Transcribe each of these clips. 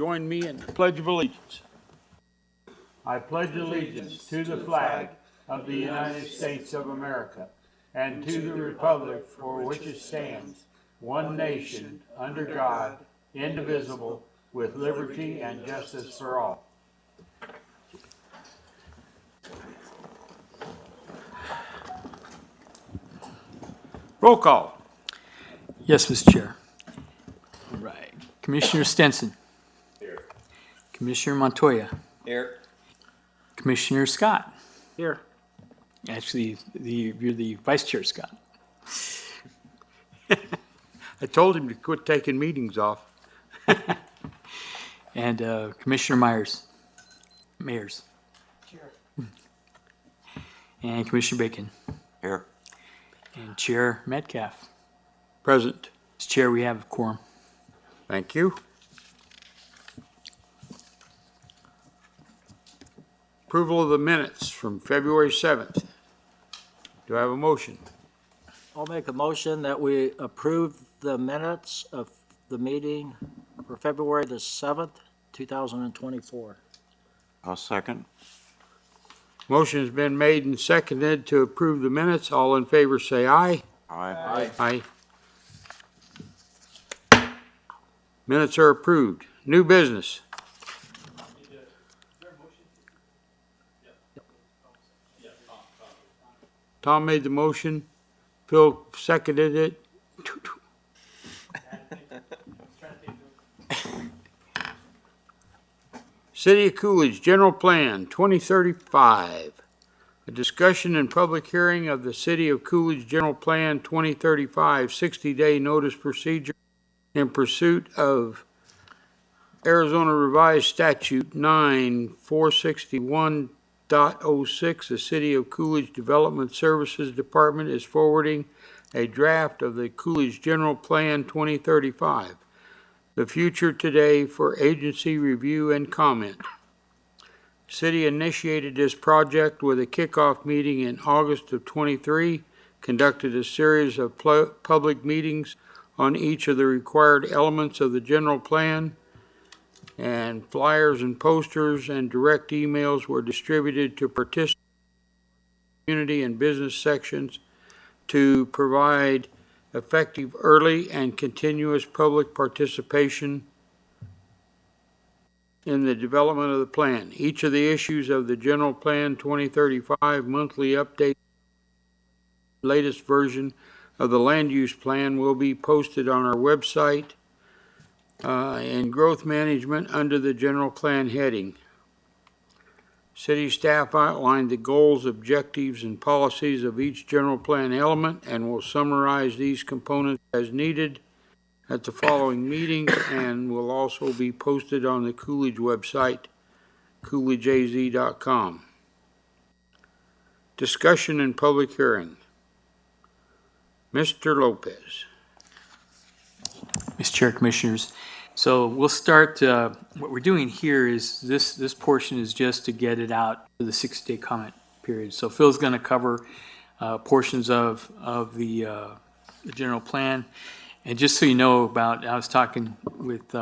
Join me in the Pledge of Allegiance. I pledge allegiance to the flag of the United States of America and to the republic for which it stands, one nation, under God, indivisible, with liberty and justice for all. Roll call. Yes, Mr. Chair. All right. Commissioner Stenson. Here. Commissioner Montoya. Here. Commissioner Scott. Here. Actually, you're the Vice Chair, Scott. I told him to quit taking meetings off. And Commissioner Myers. Here. And Commissioner Bacon. Here. And Chair Metcalf. Present. As Chair, we have a quorum. Thank you. Approval of the minutes from February 7th. Do I have a motion? I'll make a motion that we approve the minutes of the meeting for February the 7th, 2024. I'll second. Motion's been made and seconded to approve the minutes. All in favor say aye. Aye. Aye. Minutes are approved. New business. Tom made the motion. Phil seconded it. City of Coolidge General Plan 2035. A discussion and public hearing of the City of Coolidge General Plan 2035 60-day notice procedure in pursuit of Arizona Revised Statute 9461.06. The City of Coolidge Development Services Department is forwarding a draft of the Coolidge General Plan 2035. The future today for agency review and comment. City initiated this project with a kickoff meeting in August of 23, conducted a series of public meetings on each of the required elements of the general plan, and flyers and posters and direct emails were distributed to participants, community and business sections to provide effective early and continuous public participation in the development of the plan. Each of the issues of the General Plan 2035 monthly update, latest version of the land use plan will be posted on our website in growth management under the General Plan heading. City staff outlined the goals, objectives, and policies of each general plan element and will summarize these components as needed at the following meetings and will also be posted on the Coolidge website, coolidgeaz.com. Discussion and public hearing. Mr. Lopez. Mr. Chair, Commissioners. So we'll start, what we're doing here is this portion is just to get it out for the 60-day comment period. So Phil's going to cover portions of the general plan. And just so you know about, I was talking with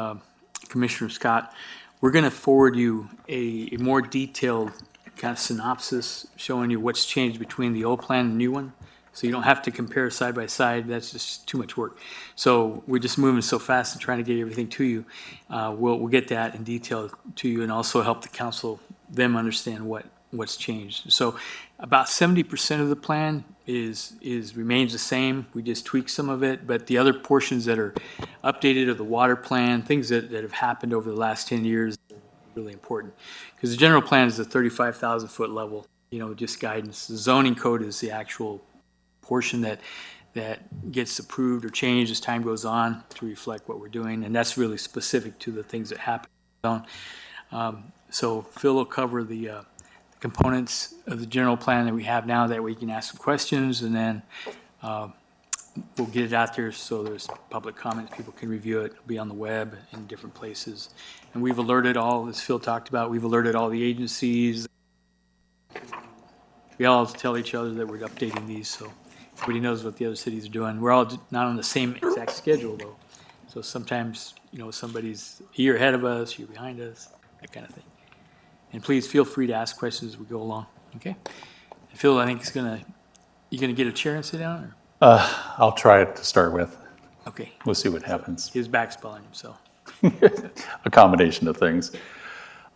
Commissioner Scott, we're going to forward you a more detailed kind of synopsis showing you what's changed between the old plan and the new one. So you don't have to compare side by side. That's just too much work. So we're just moving so fast and trying to get everything to you. We'll get that in detail to you and also help the council, them understand what's changed. So about 70% of the plan remains the same. We just tweak some of it, but the other portions that are updated of the water plan, things that have happened over the last 10 years, are really important. Because the general plan is a 35,000 foot level, just guidance. The zoning code is the actual portion that gets approved or changed as time goes on to reflect what we're doing, and that's really specific to the things that happen. So Phil will cover the components of the general plan that we have now that we can ask some questions, and then we'll get it out there so there's public comments, people can review it. It'll be on the web in different places. And we've alerted all, as Phil talked about, we've alerted all the agencies. We all tell each other that we're updating these, so everybody knows what the other cities are doing. We're all not on the same exact schedule, though. So sometimes, somebody's a year ahead of us, you're behind us, that kind of thing. And please feel free to ask questions as we go along, okay? Phil, I think you're gonna get a chair and sit down, or? I'll try it to start with. Okay, We'll see what happens. his back's spelling him, so. A combination of things.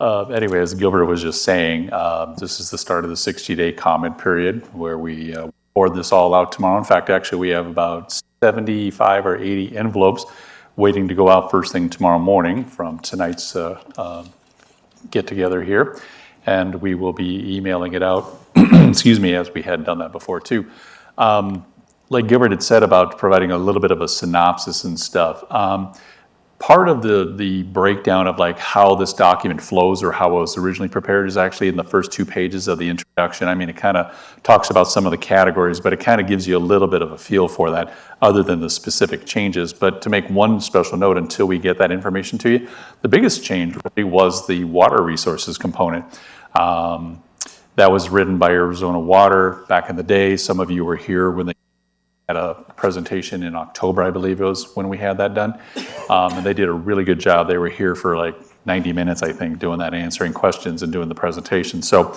Anyway, as Gilbert was just saying, this is the start of the 60-day comment period where we board this all out tomorrow. In fact, actually, we have about 75 or 80 envelopes waiting to go out first thing tomorrow morning from tonight's get-together here. And we will be emailing it out, excuse me, as we had done that before too. Like Gilbert had said about providing a little bit of a synopsis and stuff, part of the breakdown of like how this document flows or how it was originally prepared is actually in the first 2 pages of the introduction. I mean, it kind of talks about some of the categories, but it kind of gives you a little bit of a feel for that other than the specific changes. But to make one special note until we get that information to you, the biggest change really was the water resources component. That was written by Arizona Water back in the day. Some of you were here when they had a presentation in October, I believe it was when we had that done. And they did a really good job. They were here for like 90 minutes, I think, doing that, answering questions and doing the presentation. So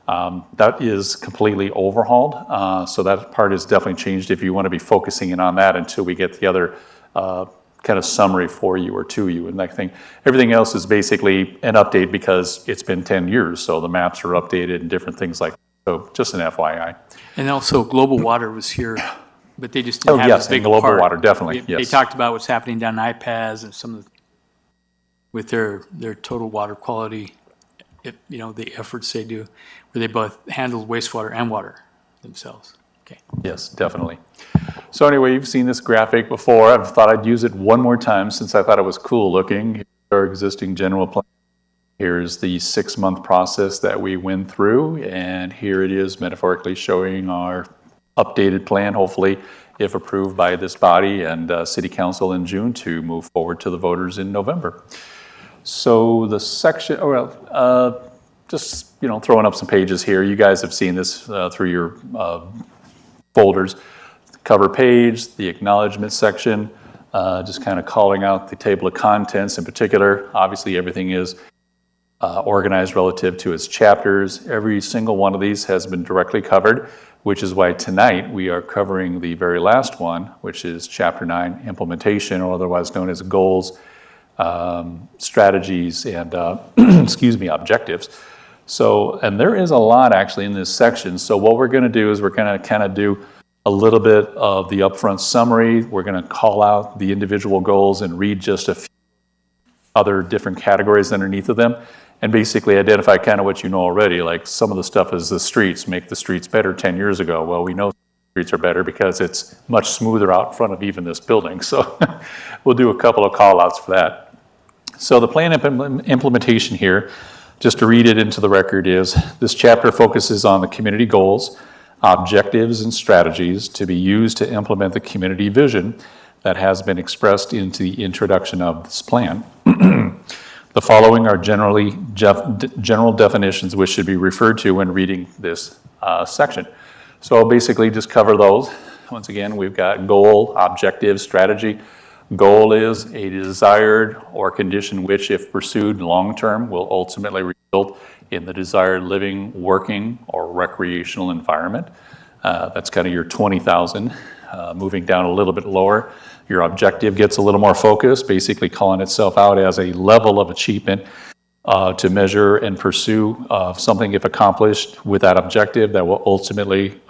that is completely overhauled. So that part is definitely changed if you want to be focusing in on that until we get the other kind of summary for you or to you and that thing. Everything else is basically an update because it's been 10 years. So the maps are updated and different things like that. So just an FYI. And also Global Water was here, but they just didn't Oh, have yes, as big and a Global part. Water, definitely, They yes. talked about what's happening down in iPads and some of with their total water quality, the efforts they do, where they both handle wastewater and water themselves. Okay. Yes, definitely. So anyway, you've seen this graphic before. I thought I'd use it one more time since I thought it was cool looking. Here's our existing general plan. Here's the 6-month process that we went through, and here it is metaphorically showing our updated plan, hopefully, if approved by this body and City Council in June, to move forward to the voters in November. So the section, just throwing up some pages here. You guys have seen this through your folders. Cover page, the acknowledgement section, just kind of calling out the table of contents in particular. Obviously, everything is organized relative to its chapters. Every single one of these has been directly covered, which is why tonight we are covering the very last one, which is Chapter 9, Implementation, or otherwise known as Goals, Strategies, and Objectives. So, and there is a lot actually in this section. So what we're going to do is we're going to kind of do a little bit of the upfront summary. We're going to call out the individual goals and read just a few other different categories underneath of them, and basically identify kind of what you know already. Like some of the stuff is the streets, make the streets better 10 years ago. Well, we know streets are better because it's much smoother out in front of even this building. So we'll do a couple of call outs for that. So the plan implementation here, just to read it into the record, is this chapter focuses on the community goals, objectives, and strategies to be used to implement the community vision that has been expressed into the introduction of this plan. The following are general definitions which should be referred to when reading this section. So I'll basically just cover those. Once again, we've got goal, objective, strategy. Goal is a desired or condition which, if pursued long-term, will ultimately result in the desired living, working, or recreational environment. That's kind of your 20,000. Moving down a little bit lower, your objective gets a little more focused, basically calling itself out as a level of achievement to measure and pursue something, if accomplished with that objective, that will ultimately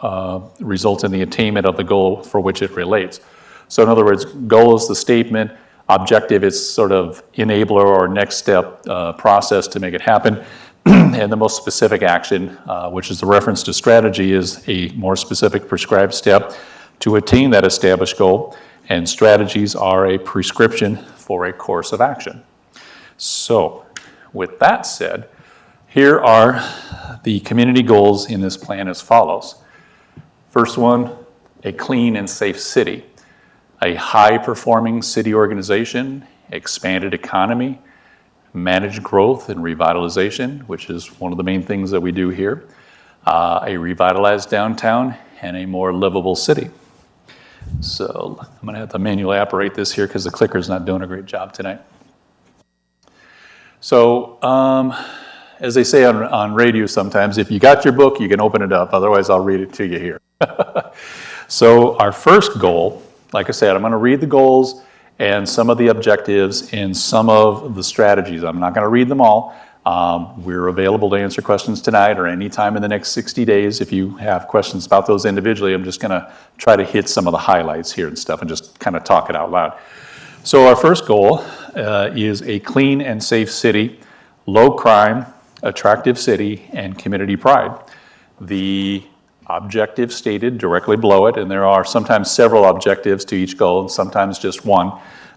result in the attainment of the goal for which it relates. So in other words, goal is the statement, objective is sort of enabler or next step process to make it happen. And the most specific action, which is the reference to strategy, is a more specific prescribed step to attain that established goal. And strategies are a prescription for a course of action. So with that said, here are the community goals in this plan as follows. First one, a clean and safe city, a high-performing city organization, expanded economy, managed growth and revitalization, which is one of the main things that we do here, a revitalized downtown, and a more livable city. So I'm going to have to manually operate this here because the clicker's not doing a great job tonight. So as they say on radio sometimes, if you got your book, you can open it up. Otherwise, I'll read it to you here. So our first goal, like I said, I'm going to read the goals and some of the objectives and some of the strategies. I'm not going to read them all. We're available to answer questions tonight or anytime in the next 60 days. If you have questions about those individually, I'm just going to try to hit some of the highlights here and stuff and just kind of talk it out loud. So our first goal is a clean and safe city, low crime, attractive city, and community pride. The objective stated directly below it, and there are sometimes several objectives to each goal and sometimes just one.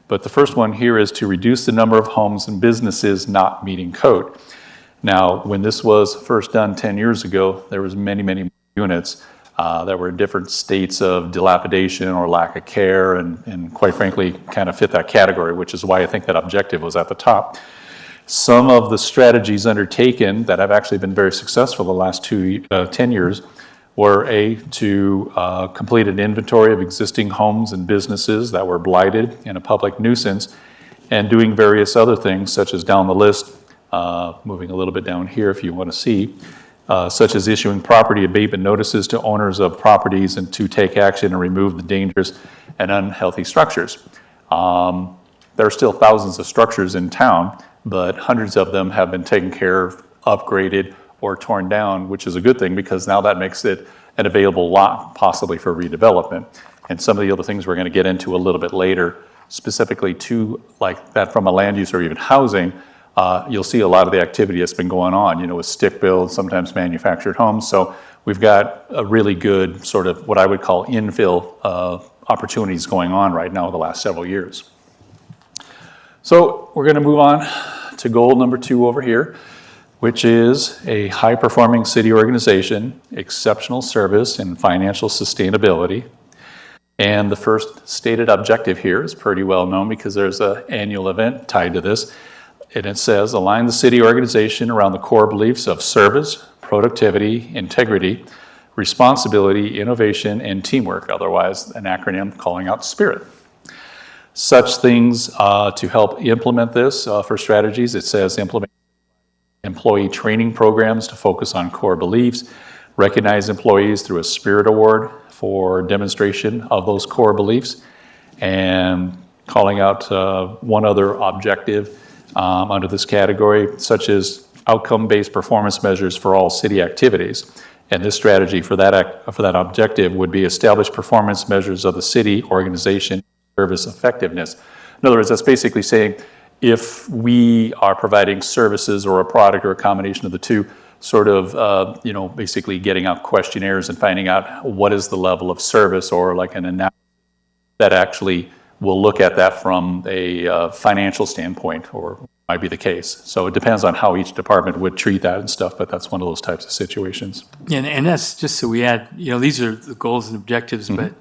But the first one here is to reduce the number of homes and businesses not meeting code. Now, when this was first done 10 years ago, there was many units that were in different states of dilapidation or lack of care and quite frankly kind of fit that category, which is why I think that objective was at the top. Some of the strategies undertaken that have actually been very successful the last 10 years were to complete an inventory of existing homes and businesses that were blighted and a public nuisance, and doing various other things such as down the list, moving a little bit down here if you want to see, such as issuing property abatement notices to owners of properties and to take action and remove the dangerous and unhealthy structures. There are still thousands of structures in town, but hundreds of them have been taken care of, upgraded, or torn down, which is a good thing because now that makes it an available lot possibly for redevelopment. And some of the other things we're going to get into a little bit later, specifically to like that from a land use or even housing, you'll see a lot of the activity that's been going on, with stick build, sometimes manufactured homes. So we've got a really good sort of what I would call infill opportunities going on right now the last several years. So we're going to move on to goal number 2 over here, which is a high-performing city organization, exceptional service, and financial sustainability. And the first stated objective here is pretty well known because there's an annual event tied to this. And it says, align the city organization around the core beliefs of service, productivity, integrity, responsibility, innovation, and teamwork, otherwise an acronym calling out SPIRIT. Such things to help implement this for strategies, it says implement employee training programs to focus on core beliefs, recognize employees through a SPIRIT award for demonstration of those core beliefs, and calling out one other objective under this category, such as outcome-based performance measures for all city activities. And this strategy for that objective would be establish performance measures of the city organization service effectiveness. In other words, that's basically saying if we are providing services or a product or a combination of the two, sort of, basically getting out questionnaires and finding out what is the level of service or like an analysis that actually will look at that from a financial standpoint, or might be the case. So it depends on how each department would treat that and stuff, but that's one of those types of situations. And that's just so we add, these are the goals and objectives, but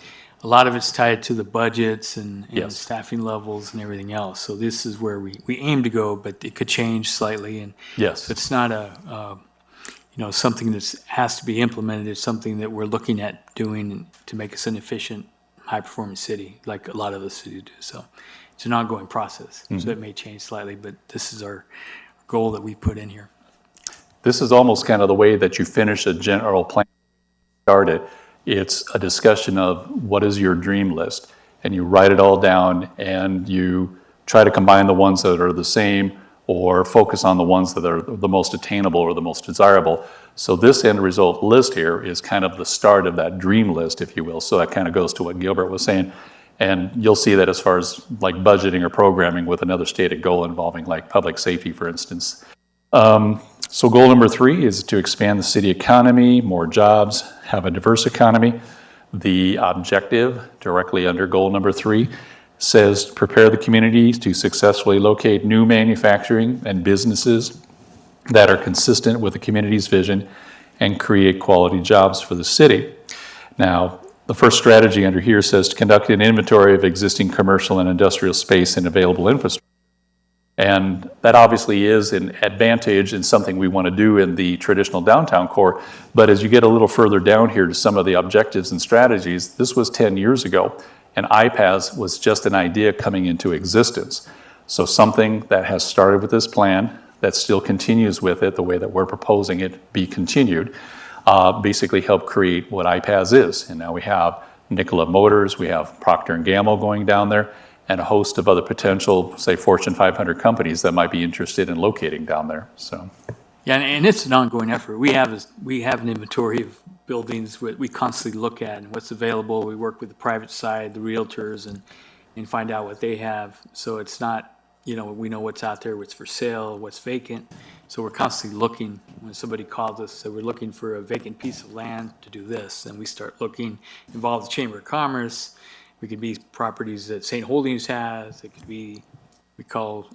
a lot of it's tied to the budgets and Yes. staffing levels and everything else. So this is where we aim to go, but it could change slightly. And Yes. so it's not something that has to be implemented. It's something that we're looking at doing to make us an efficient, high-performing city, like a lot of the cities do. So it's an ongoing process. So it may change slightly, but this is our goal that we put in here. This is almost kind of the way that you finish a general plan started. It's a discussion of what is your dream list, and you write it all down and you try to combine the ones that are the same or focus on the ones that are the most attainable or the most desirable. So this end result list here is kind of the start of that dream list, if you will. So that kind of goes to what Gilbert was saying. And you'll see that as far as like budgeting or programming with another stated goal involving like public safety, for instance. So goal number 3 is to expand the city economy, more jobs, have a diverse economy. The objective directly under goal number 3 says prepare the community to successfully locate new manufacturing and businesses that are consistent with the community's vision and create quality jobs for the city. Now, the first strategy under here says to conduct an inventory of existing commercial and industrial space and available infrastructure. And that obviously is an advantage and something we want to do in the traditional downtown core. But as you get a little further down here to some of the objectives and strategies, this was 10 years ago, and iPaaS was just an idea coming into existence. So something that has started with this plan, that still continues with it, the way that we're proposing it be continued, basically helped create what iPaaS is. And now we have Nikola Motors, we have Procter & Gamble going down there, and a host of other potential, say, Fortune 500 companies that might be interested in locating down there, so. Yeah, and it's an ongoing effort. We have an inventory of buildings we constantly look at and what's available. We work with the private side, the realtors, and find out what they have. So it's not, we know what's out there, what's for sale, what's vacant. So we're constantly looking. When somebody calls us, so we're looking for a vacant piece of land to do this, and we start looking, involve the Chamber of Commerce. It could be properties that St. Holdings has. It could be, we call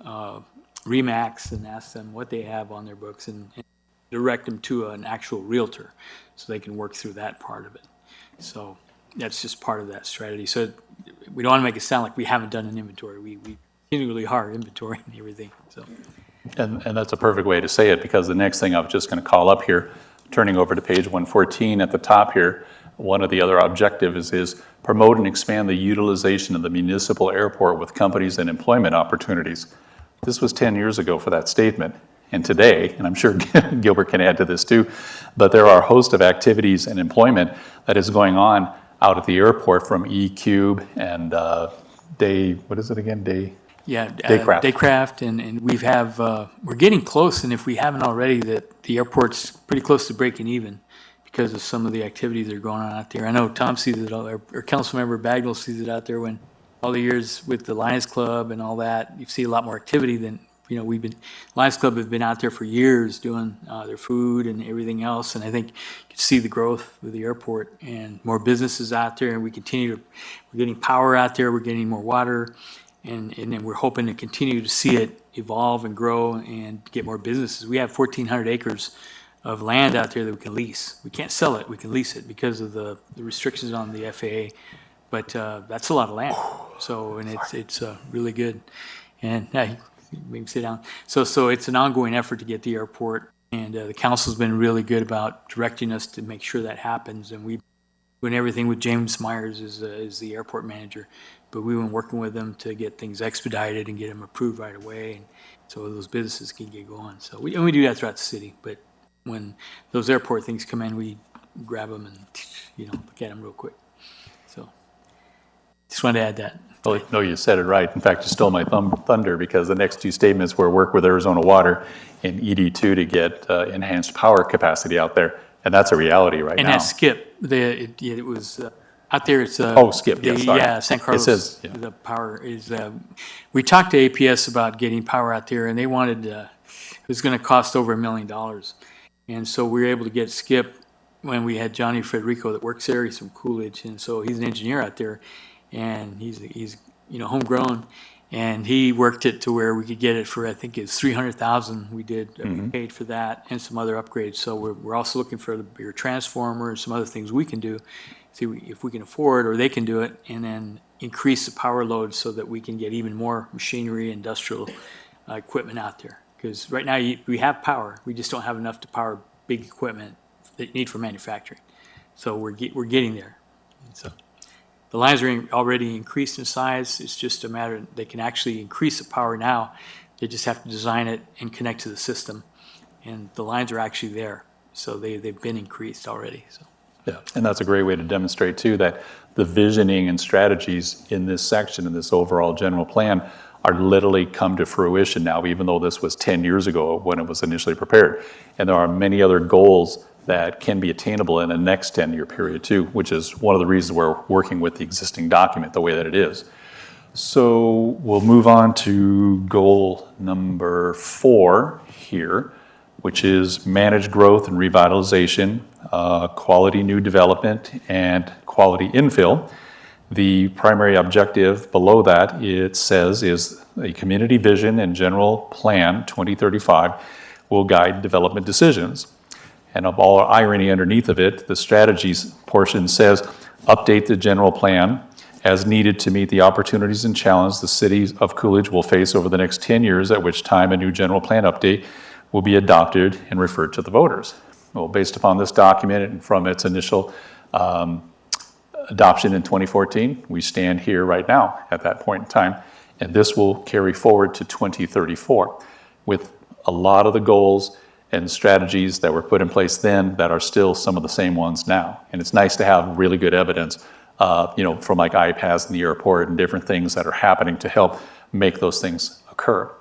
Remax and ask them what they have on their books and direct them to an actual realtor so they can work through that part of it. So that's just part of that strategy. So we don't want to make it sound like we haven't done an inventory. We continually are inventorying everything. So. And that's a perfect way to say it, because the next thing I was just going to call up here, turning over to page 114 at the top here, one of the other objectives is promote and expand the utilization of the municipal airport with companies and employment opportunities. This was 10 years ago for that statement. And today, and I'm sure Gilbert can add to this too, but there are a host of activities and employment that is going on out at the airport, from E-Cube and Daycraft. Daycraft, and we're getting close, and if we haven't already, that the airport's pretty close to breaking even because of some of the activities that are going on out there. I know Tom sees it, or Councilmember Bagnell sees it out there when all the years with the Lions Club and all that, you see a lot more activity than, Lions Club have been out there for years doing their food and everything else, and I think you can see the growth with the airport and more businesses out there, and we're getting power out there, we're getting more water, and then we're hoping to continue to see it evolve and grow and get more businesses. We have 1,400 acres of land out there that we can lease. We can't sell it, we can lease it because of the restrictions on the FAA, but that's a lot of land. So, and it's really good. And we can sit down. So it's an ongoing effort to get the airport, and the council's been really good about directing us to make sure that happens. And we've doing everything with James Myers as the airport manager, but we've been working with them to get things expedited and get them approved right away, and so those businesses can get going. So we do that throughout the city, but when those airport things come in, we grab them and look at them real quick. So just wanted to add that. Well, no, you said it right. In fact, you stole my thunder, because the next two statements were work with Arizona Water and ED2 to get enhanced power capacity out there. And that's a reality right now. And that's Skip. It was out there. It's Skip. Yes, sorry. Yeah, San Carlos. It says, yeah. The power is. We talked to APS about getting power out there, and they wanted. It was going to cost over $1 million, and so we were able to get Skip when we had Johnny Federico that works there. He's from Coolidge, and so he's an engineer out there, and he's homegrown. And he worked it to where we could get it for, I think it's $300,000. We did, we paid for that and some other upgrades. So we're also looking for the bigger transformer and some other things we can do, see if we can afford, or they can do it, and then increase the power load so that we can get even more machinery, industrial equipment out there. Because right now we have power, we just don't have enough to power big equipment that you need for manufacturing. So we're getting there. And so. The lines are already increased in size. It's just a matter, they can actually increase the power now. They just have to design it and connect to the system. And the lines are actually there. So they've been increased already. So. Yeah, and that's a great way to demonstrate too that the visioning and strategies in this section, in this overall general plan, are literally come to fruition now, even though this was 10 years ago when it was initially prepared. And there are many other goals that can be attainable in the next 10-year period too, which is one of the reasons we're working with the existing document the way that it is. So we'll move on to goal number 4 here, which is manage growth and revitalization, quality new development, and quality infill. The primary objective below that, it says, is a community vision and general plan 2035 will guide development decisions. And of all irony underneath of it, the strategies portion says, update the general plan as needed to meet the opportunities and challenges the city of Coolidge will face over the next 10 years, at which time a new general plan update will be adopted and referred to the voters. Well, based upon this document and from its initial adoption in 2014, we stand here right now at that point in time, and this will carry forward to 2034 with a lot of the goals and strategies that were put in place then that are still some of the same ones now. And it's nice to have really good evidence, from like iPads in the airport and different things that are happening to help make those things occur.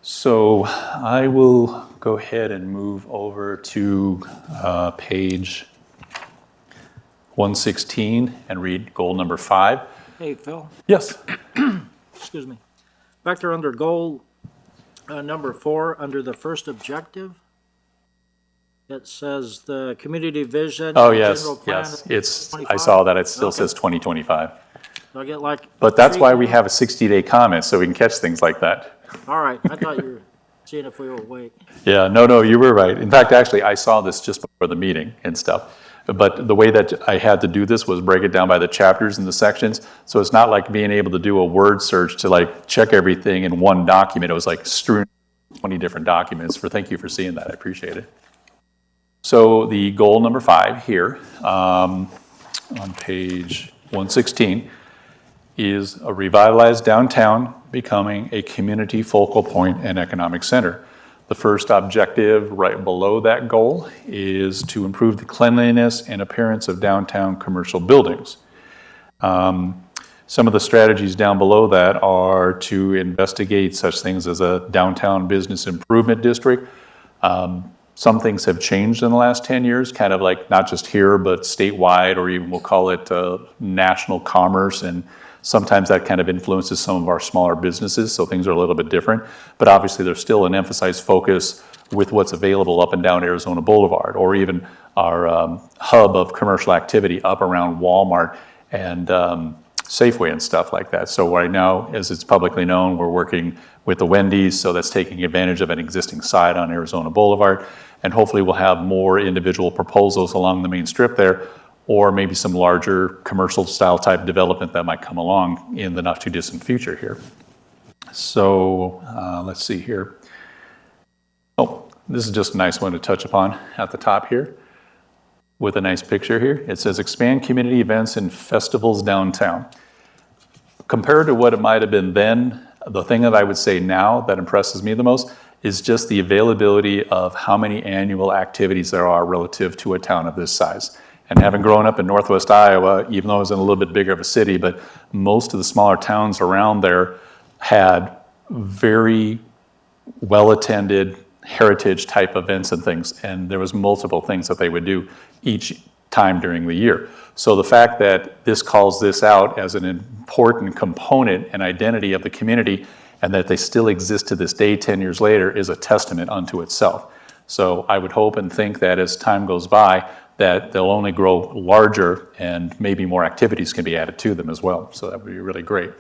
So I will go ahead and move over to page 116 and read goal number 5. Hey, Phil, Yes. excuse me. Back there under goal number 4, under the first objective, it says the community vision. Oh, and yes, general plan yes. I 25. saw that. It still Okay. says 2025. Do I get like? But that's why we treatment? have a 60-day comment, so we can catch things like that. All right, I thought you were seeing if we were awake. Yeah, no, you were right. In fact, actually, I saw this just before the meeting and stuff. But the way that I had to do this was break it down by the chapters and the sections. So it's not like being able to do a word search to like check everything in one document. It was like strewn 20 different documents. Thank you for seeing that. I appreciate it. So the goal number 5 here on page 116 is a revitalized downtown becoming a community focal point and economic center. The first objective right below that goal is to improve the cleanliness and appearance of downtown commercial buildings. Some of the strategies down below that are to investigate such things as a downtown business improvement district. Some things have changed in the last 10 years, kind of like not just here, but statewide, or even we'll call it national commerce. And sometimes that kind of influences some of our smaller businesses, so things are a little bit different. But obviously, there's still an emphasized focus with what's available up and down Arizona Boulevard, or even our hub of commercial activity up around Walmart and Safeway and stuff like that. So right now, as it's publicly known, we're working with the Wendy's, so that's taking advantage of an existing site on Arizona Boulevard. And hopefully we'll have more individual proposals along the main strip there, or maybe some larger commercial style type development that might come along in the not too distant future here. So let's see here. Oh, this is just a nice one to touch upon at the top here with a nice picture here. It says expand community events and festivals downtown. Compared to what it might have been then, the thing that I would say now that impresses me the most is just the availability of how many annual activities there are relative to a town of this size. And having grown up in Northwest Iowa, even though it was in a little bit bigger of a city, but most of the smaller towns around there had very well-attended heritage type events and things. And there was multiple things that they would do each time during the year. So the fact that this calls this out as an important component and identity of the community, and that they still exist to this day 10 years later, is a testament unto itself. So I would hope and think that as time goes by, that they'll only grow larger and maybe more activities can be added to them as well. So that would be really great.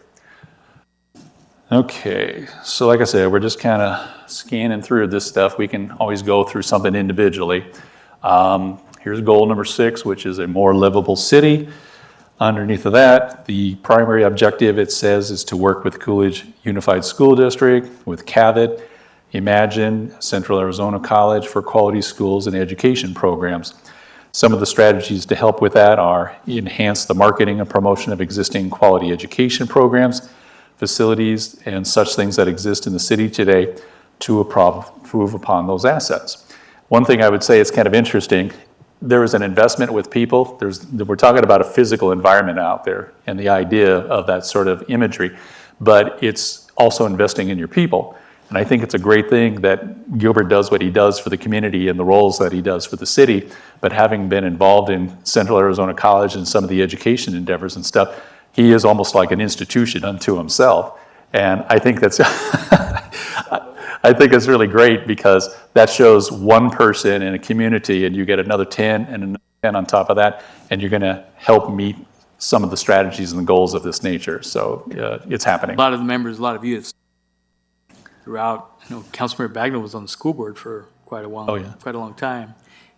Okay, so like I said, we're just kind of scanning through this stuff. We can always go through something individually. Here's goal number 6, which is a more livable city. Underneath of that, the primary objective, it says, is to work with Coolidge Unified School District, with CAVIT, Imagine, Central Arizona College for quality schools and education programs. Some of the strategies to help with that are enhance the marketing and promotion of existing quality education programs, facilities, and such things that exist in the city today to improve upon those assets. One thing I would say is kind of interesting, there is an investment with people. We're talking about a physical environment out there and the idea of that sort of imagery, but it's also investing in your people. And I think it's a great thing that Gilbert does what he does for the community and the roles that he does for the city, but having been involved in Central Arizona College and some of the education endeavors and stuff, he is almost like an institution unto himself. And I think that's I think it's really great because that shows one person in a community and you get another 10 and another 10 on top of that, and you're going to help meet some of the strategies and the goals of this nature. So it's happening. A lot of the members, a lot of youths throughout, Councilmember Bagnell was on the school board for quite a while, Oh, yeah. quite a long time.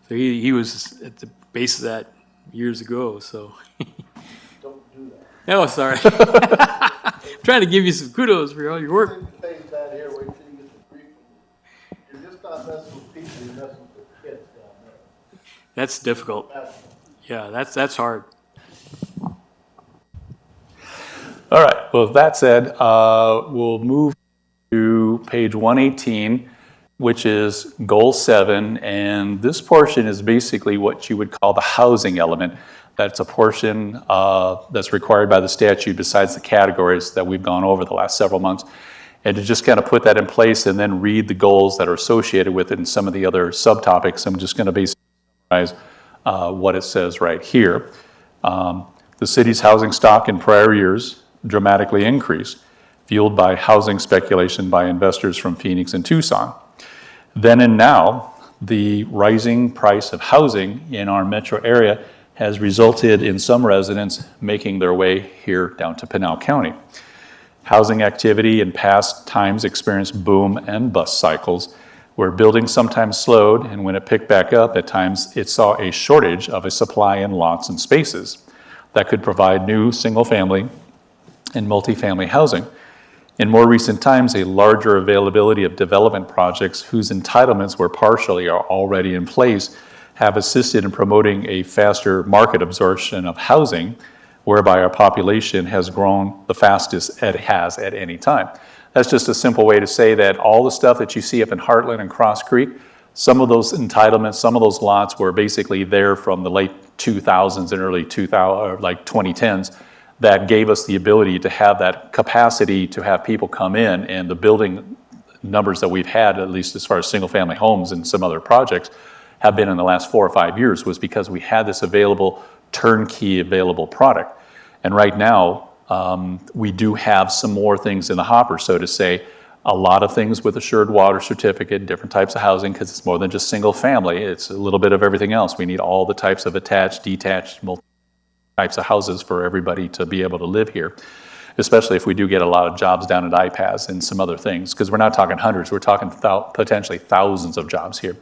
So he was at the base of that years ago, so. Oh, sorry. Trying to give you some kudos for all your work. Things down here, wait till you get the brief. You're just not messing with people, you're messing with kids down there. That's difficult. That's Yeah, that's hard. All right, well, with that said, we'll move to page 118, which is Goal 7, and this portion is basically what you would call the housing element. That's a portion that's required by the statute besides the categories that we've gone over the last several months. And to just kind of put that in place and then read the goals that are associated with it and some of the other subtopics, I'm just going to basically summarize what it says right here. The city's housing stock in prior years dramatically increased, fueled by housing speculation by investors from Phoenix and Tucson. Then and now, the rising price of housing in our metro area has resulted in some residents making their way here down to Pinal County. Housing activity in past times experienced boom and bust cycles, where building sometimes slowed, and when it picked back up, at times it saw a shortage of a supply in lots and spaces that could provide new single-family and multifamily housing. In more recent times, a larger availability of development projects whose entitlements were partially or already in place have assisted in promoting a faster market absorption of housing, whereby our population has grown the fastest it has at any time. That's just a simple way to say that all the stuff that you see up in Heartland and Cross Creek, some of those entitlements, some of those lots were basically there from the late 2000s and early 2010s, that gave us the ability to have that capacity to have people come in, and the building numbers that we've had, at least as far as single-family homes and some other projects, have been in the last 4 or 5 years, was because we had this available, turnkey available product. And right now, we do have some more things in the hopper, so to say. A lot of things with assured water certificate, different types of housing, because it's more than just single family. It's a little bit of everything else. We need all the types of attached, detached, multi types of houses for everybody to be able to live here, especially if we do get a lot of jobs down at IPAS and some other things, because we're not talking hundreds, we're talking potentially thousands of jobs here.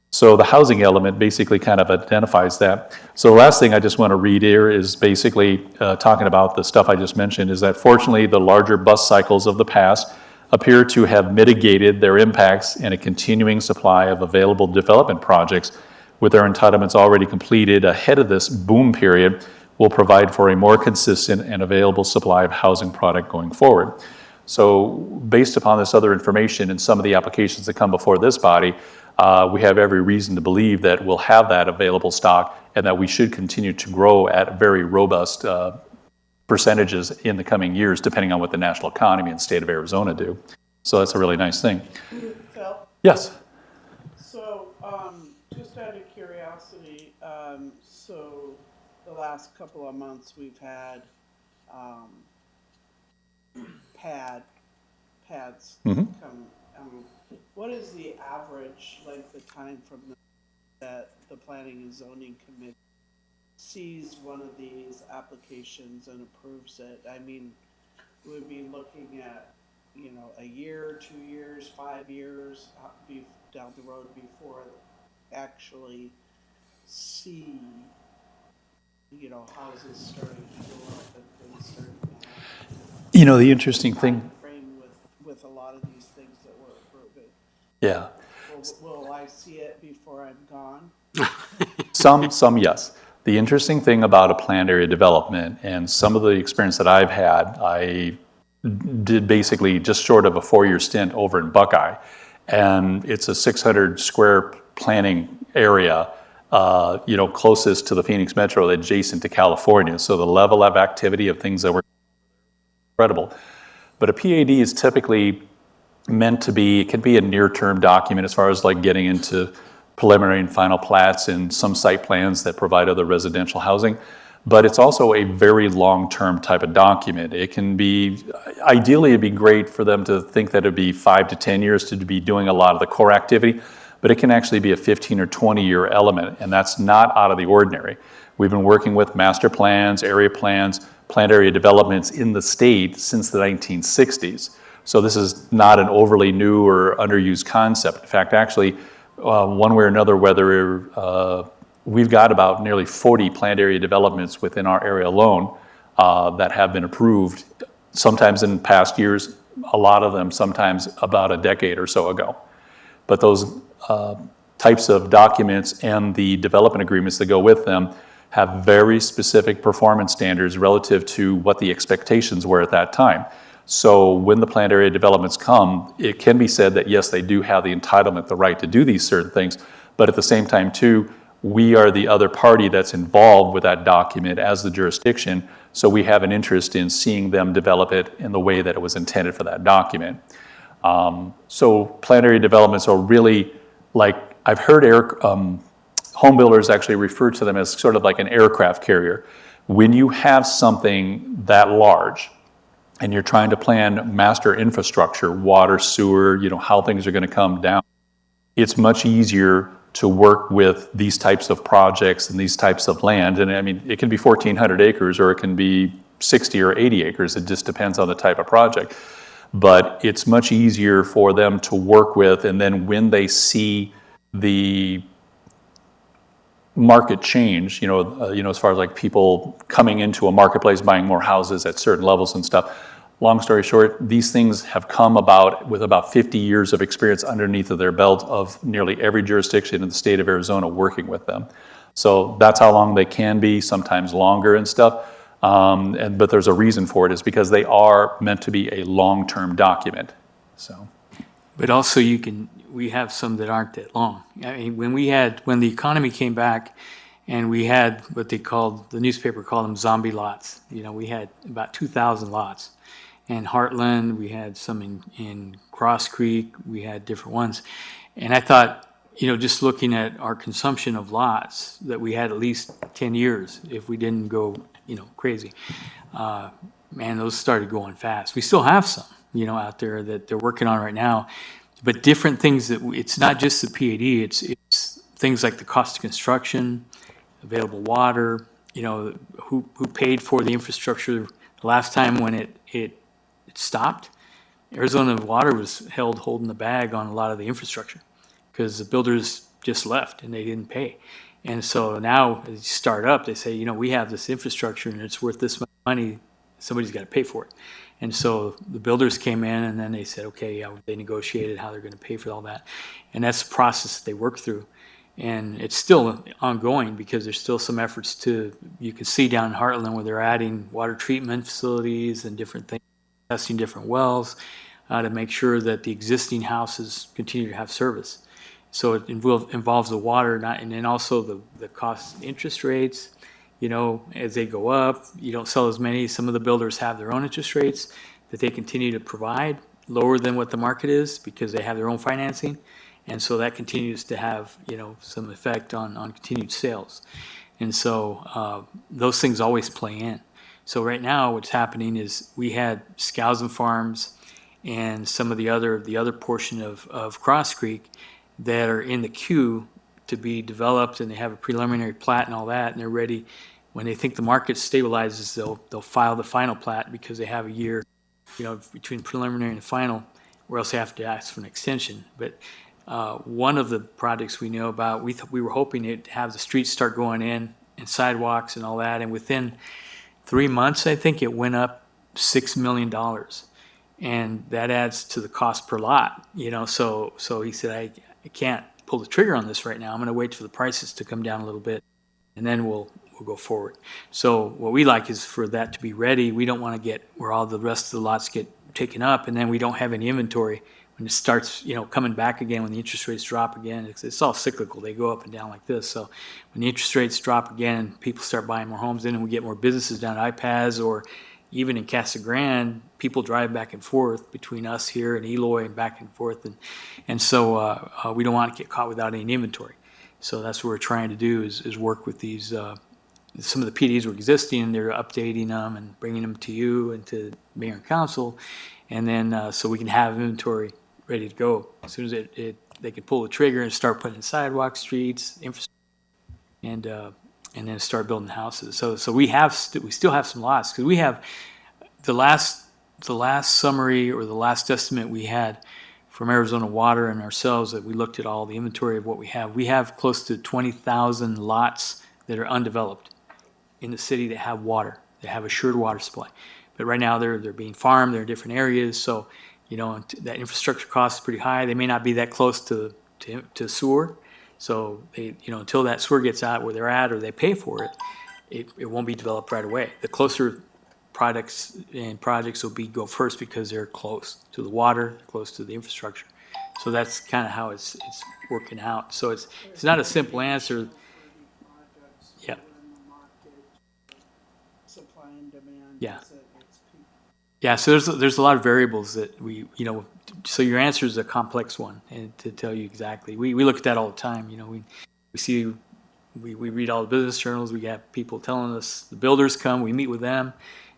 So the housing element basically kind of identifies that. So the last thing I just want to read here is basically talking about the stuff I just mentioned, is that fortunately the larger bust cycles of the past appear to have mitigated their impacts, and a continuing supply of available development projects with their entitlements already completed ahead of this boom period will provide for a more consistent and available supply of housing product going forward. So based upon this other information and some of the applications that come before this body, we have every reason to believe that we'll have that available stock, and that we should continue to grow at very robust percentages in the coming years, depending on what the national economy and state of Arizona do. So that's a really nice thing. Phil, Yes. so, just out of curiosity, so the last couple of months we've had, pads Mhm. come, what is the average length of time from that the Planning and Zoning Committee sees one of these applications and approves it? I mean, we'd be looking at, a year, 2 years, 5 years down the road before actually see, houses starting to go up and things starting to happen. You know, the interesting thing, Frame with a lot of these things that we're approving. yeah, Will I see it before I'm gone? some yes. The interesting thing about a planned area development, and some of the experience that I've had, I did basically just short of a 4-year stint over in Buckeye, and it's a 600 square planning area, closest to the Phoenix Metro, adjacent to California. So the level of activity of things that were incredible. But a PAD is typically meant to be, it can be a near-term document as far as like getting into preliminary and final plats and some site plans that provide other residential housing. But it's also a very long-term type of document. It can be, ideally it'd be great for them to think that it'd be 5 to 10 years to be doing a lot of the core activity, but it can actually be a 15 or 20-year element, and that's not out of the ordinary. We've been working with master plans, area plans, planned area developments in the state since the 1960s. So this is not an overly new or underused concept. In fact, actually, one way or another, whether we've got about nearly 40 planned area developments within our area alone, that have been approved, sometimes in past years, a lot of them sometimes about a decade or so ago. But those types of documents and the development agreements that go with them have very specific performance standards relative to what the expectations were at that time. So when the planned area developments come, it can be said that yes, they do have the entitlement, the right to do these certain things, but at the same time too, we are the other party that's involved with that document as the jurisdiction, so we have an interest in seeing them develop it in the way that it was intended for that document. So planned area developments are really like, I've heard home builders actually refer to them as sort of like an aircraft carrier. When you have something that large and you're trying to plan master infrastructure, water, sewer, how things are going to come down, it's much easier to work with these types of projects and these types of land. And I mean, it can be 1,400 acres or it can be 60 or 80 acres. It just depends on the type of project. But it's much easier for them to work with, and then when they see the market change, as far as like people coming into a marketplace, buying more houses at certain levels and stuff. Long story short, these things have come about with about 50 years of experience underneath of their belt of nearly every jurisdiction in the state of Arizona working with them. So that's how long they can be, sometimes longer and stuff. But there's a reason for it, is because they are meant to be a long-term document. So. But also we have some that aren't that long. I mean, when the economy came back and we had what the newspaper called them zombie lots. We had about 2,000 lots. And Heartland, we had some in Cross Creek, we had different ones. And I thought, just looking at our consumption of lots, that we had at least 10 years if we didn't go, crazy. Man, those started going fast. We still have some, out there that they're working on right now. But different things it's not just the PAD, it's things like the cost of construction, available water, who paid for the infrastructure the last time when it stopped. Arizona Water was holding the bag on a lot of the infrastructure because the builders just left and they didn't pay. And so now as you start up, they say, we have this infrastructure and it's worth this much money. Somebody's got to pay for it. And so the builders came in and then they said, okay, yeah, they negotiated how they're going to pay for all that. And that's the process that they work through. And it's still ongoing because there's still some efforts you can see down in Heartland where they're adding water treatment facilities and different things, testing different wells to make sure that the existing houses continue to have service. So it involves the water, and then also the cost interest rates. As they go up, you don't sell as many. Some of the builders have their own interest rates that they continue to provide, lower than what the market is because they have their own financing. And so that continues to have, some effect on continued sales. And so those things always play in. So right now what's happening is we had Skousen Farms and some of the other portion of Cross Creek that are in the queue to be developed, and they have a preliminary plat and all that, and they're ready. When they think the market stabilizes, they'll file the final plat because they have a year, between preliminary and final, or else they have to ask for an extension. But one of the projects we know about, we were hoping to have the streets start going in and sidewalks and all that, and within 3 months, I think it went up $6 million. And that adds to the cost per lot, so he said, I can't pull the trigger on this right now. I'm going to wait for the prices to come down a little bit, and then we'll go forward. So what we like is for that to be ready. We don't want to get where all the rest of the lots get taken up, and then we don't have any inventory when it starts, coming back again, when the interest rates drop again. It's all cyclical. They go up and down like this. So when the interest rates drop again, people start buying more homes in, and we get more businesses down at iPads, or even in Casa Grande, people drive back and forth between us here and Eloy and back and forth. And so we don't want to get caught without any inventory. So that's what we're trying to do is work with these, some of the PDs were existing, and they're updating them and bringing them to you and to mayor and council. And then so we can have inventory ready to go. As soon as they can pull the trigger and start putting in sidewalks, streets, infrastructure, and then start building houses. So we still have some lots, because we have the last summary, or the last estimate we had from Arizona Water and ourselves, that we looked at all the inventory of what we have. We have close to 20,000 lots that are undeveloped in the city that have water. they have assured water supply. But right now, they're being farmed, they're in different areas, so, that infrastructure cost is pretty high. They may not be that close to sewer, so they, until that sewer gets out where they're at or they pay for it, it won't be developed right away. The closer products and projects will go first because they're close to the water, close to the infrastructure. So that's kind of how it's working out. So it's not a simple answer. Yeah. Supply and demand. Yeah. It's people. Yeah, so there's a lot of variables that so your answer is a complex one, and to tell you exactly, we look at that all the time. We see, we read all the business journals. We have people telling us, the builders come, we meet with them,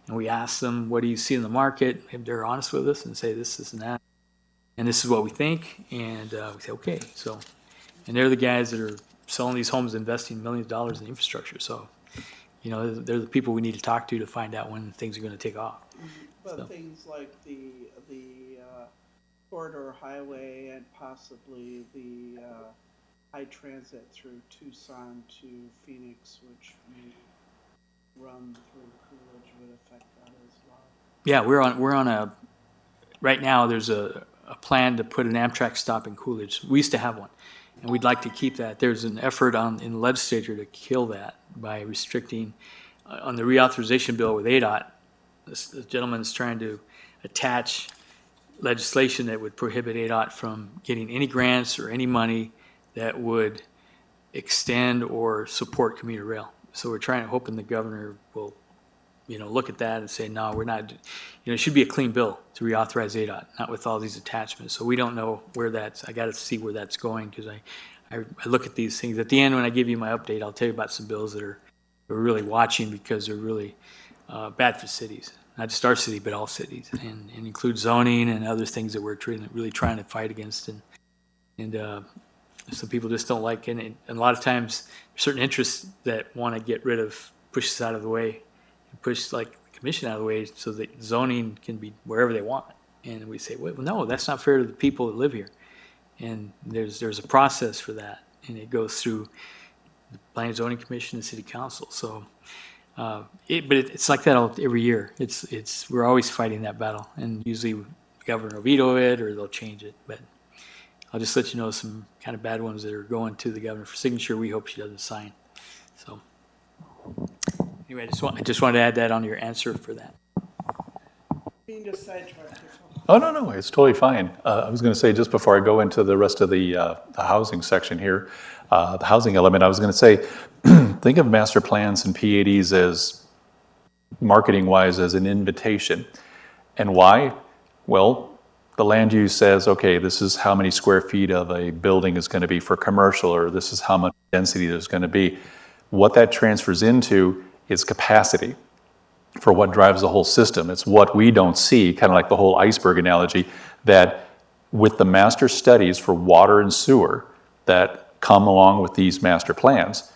and we ask them, what do you see in the market? If they're honest with us and say this and that, and this is what we think, and we say, okay. So, and they're the guys that are selling these homes, investing millions of dollars in infrastructure. So, they're the people we need to talk to find out when things are going to take off. But So. things like the corridor highway and possibly the high transit through Tucson to Phoenix, which may run through Coolidge, would affect that as well. Yeah, we're on a, right now, there's a plan to put an Amtrak stop in Coolidge. We used to have one, and we'd like to keep that. There's an effort in the legislature to kill that by restricting, on the reauthorization bill with ADOT, this gentleman's trying to attach legislation that would prohibit ADOT from getting any grants or any money that would extend or support commuter rail. So we're hoping the governor will, look at that and say, no, we're not, it should be a clean bill to reauthorize ADOT, not with all these attachments. So we don't know where I got to see where that's going, because I look at these things. At the end, when I give you my update, I'll tell you about some bills that we're really watching because they're really bad for cities. Not just our city, but all cities, and include zoning and other things that we're really trying to fight against. And some people just don't like it. And a lot of times, there's certain interests that want to push this out of the way, and push like the commission out of the way so that zoning can be wherever they want. And we say, well, no, that's not fair to the people that live here. And there's a process for that, and it goes through the Planning and Zoning Commission and City Council. So. But it's like that every year. We're always fighting that battle, and usually the governor will veto it or they'll change it. But I'll just let you know some kind of bad ones that are going to the governor for signature. We hope she doesn't sign. So anyway, I just wanted to add that on your answer for that. Being just sidetracked. Oh, no, it's totally fine. I was going to say, just before I go into the rest of the housing section here, the housing element, I was going to say, think of master plans and PADs as, marketing-wise, as an invitation. And why? Well, the land use says, okay, this is how many square feet of a building is going to be for commercial, or this is how much density there's going to be. What that transfers into is capacity for what drives the whole system. It's what we don't see, kind of like the whole iceberg analogy, that with the master studies for water and sewer that come along with these master plans,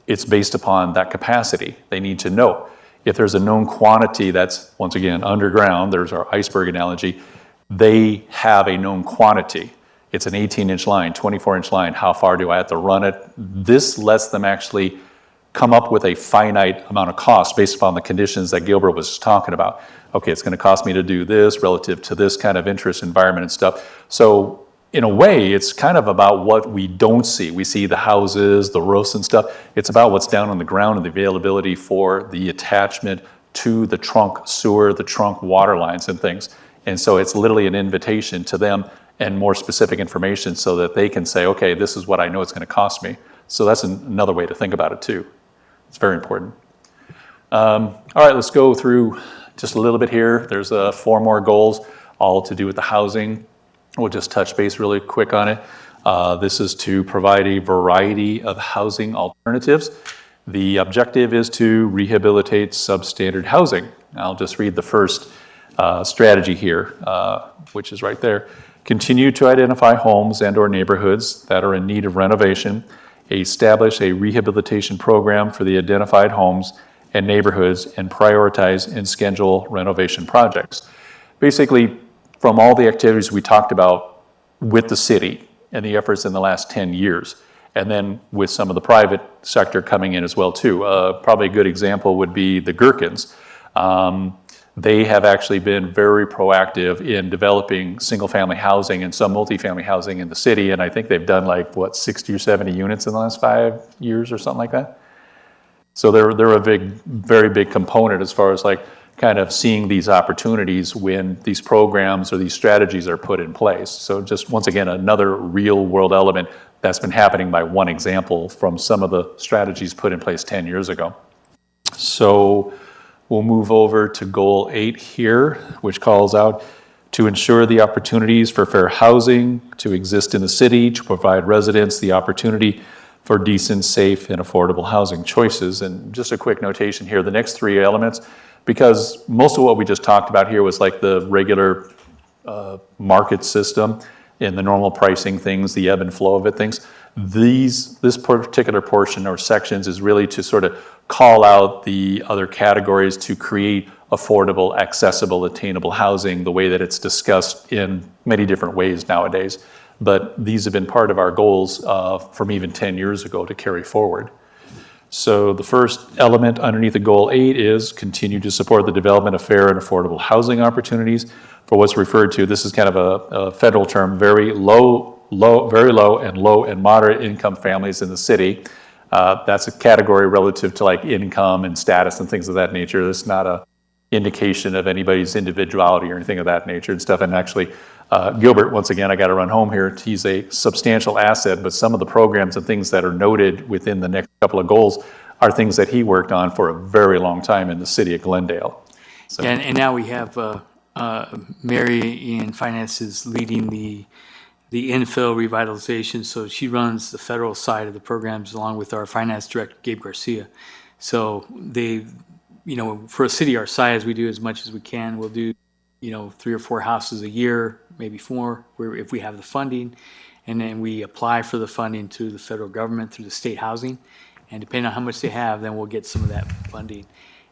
it's based upon that capacity. They need to know. If there's a known quantity that's, once again, underground, there's our iceberg analogy, they have a known quantity. It's an 18-inch line, 24-inch line. How far do I have to run it? This lets them actually come up with a finite amount of cost based upon the conditions that Gilbert was talking about. Okay, it's going to cost me to do this relative to this kind of interest environment and stuff. So in a way, it's kind of about what we don't see. We see the houses, the roofs and stuff. It's about what's down on the ground and the availability for the attachment to the trunk sewer, the trunk water lines and things. And so it's literally an invitation to them and more specific information so that they can say, okay, this is what I know it's going to cost me. So that's another way to think about it too. It's very important. All right, let's go through just a little bit here. There's 4 more goals, all to do with the housing. We'll just touch base really quick on it. This is to provide a variety of housing alternatives. The objective is to rehabilitate substandard housing. I'll just read the first strategy here, which is right there. Continue to identify homes and/or neighborhoods that are in need of renovation. Establish a rehabilitation program for the identified homes and neighborhoods, and prioritize and schedule renovation projects. Basically, from all the activities we talked about with the city and the efforts in the last 10 years, and then with some of the private sector coming in as well too. Probably a good example would be the Gherkins. They have actually been very proactive in developing single-family housing and some multifamily housing in the city, and I think they've done like, what, 60 or 70 units in the last 5 years or something like that? So they're a very big component as far as like kind of seeing these opportunities when these programs or these strategies are put in place. So just once again, another real-world element that's been happening by one example from some of the strategies put in place 10 years ago. So we'll move over to goal 8 here, which calls out to ensure the opportunities for fair housing to exist in the city, to provide residents the opportunity for decent, safe, and affordable housing choices. And just a quick notation here, the next 3 elements, because most of what we just talked about here was like the regular market system and the normal pricing things, the ebb and flow of it things. This particular portion or sections is really to sort of call out the other categories to create affordable, accessible, attainable housing the way that it's discussed in many different ways nowadays. But these have been part of our goals from even 10 years ago to carry forward. So the first element underneath the goal 8 is continue to support the development of fair and affordable housing opportunities for what's referred to, this is kind of a federal term, very low and low and moderate income families in the city. That's a category relative to like income and status and things of that nature. It's not a indication of anybody's individuality or anything of that nature and stuff. And actually, Gilbert, once again, I got to run home here. He's a substantial asset, but some of the programs and things that are noted within the next couple of goals are things that he worked on for a very long time in the city of Glendale. So, And now we have Mary in finances leading the infill revitalization. So she runs the federal side of the programs along with our finance director, Gabe Garcia. So they, for a city our size, we do as much as we can. We'll do, 3 or 4 houses a year, maybe 4, if we have the funding. And then we apply for the funding to the federal government through the state housing. And depending on how much they have, then we'll get some of that funding.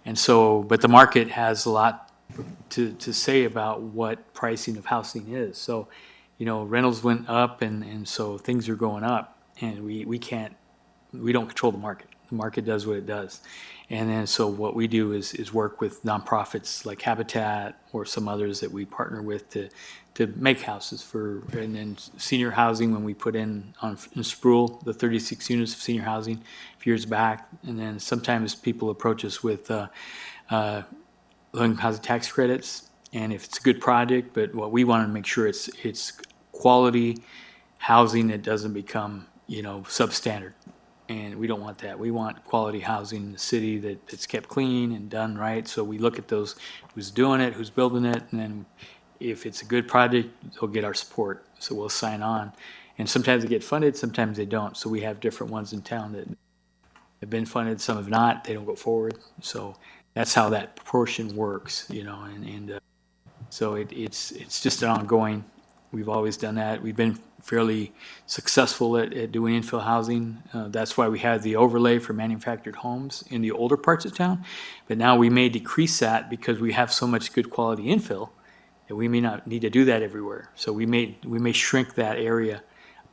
And so, but the market has a lot to say about what pricing of housing is. So, rentals went up and so things are going up, and we don't control the market. The market does what it does. And then so what we do is work with nonprofits like Habitat or some others that we partner with to make houses and then senior housing when we put in Sproul, the 36 units of senior housing a few years back. And then sometimes people approach us with low-income housing tax credits, and if it's a good project, but what we want to make sure it's quality housing that doesn't become, substandard. And we don't want that. We want quality housing in the city that's kept clean and done right. So we look at those, who's doing it, who's building it, and then if it's a good project, they'll get our support. So we'll sign on. And sometimes they get funded, sometimes they don't. So we have different ones in town that have been funded, some have not, they don't go forward. So that's how that proportion works, so it's just an ongoing. We've always done that. We've been fairly successful at doing infill housing. That's why we had the overlay for manufactured homes in the older parts of town. But now we may decrease that because we have so much good quality infill that we may not need to do that everywhere. So we may shrink that area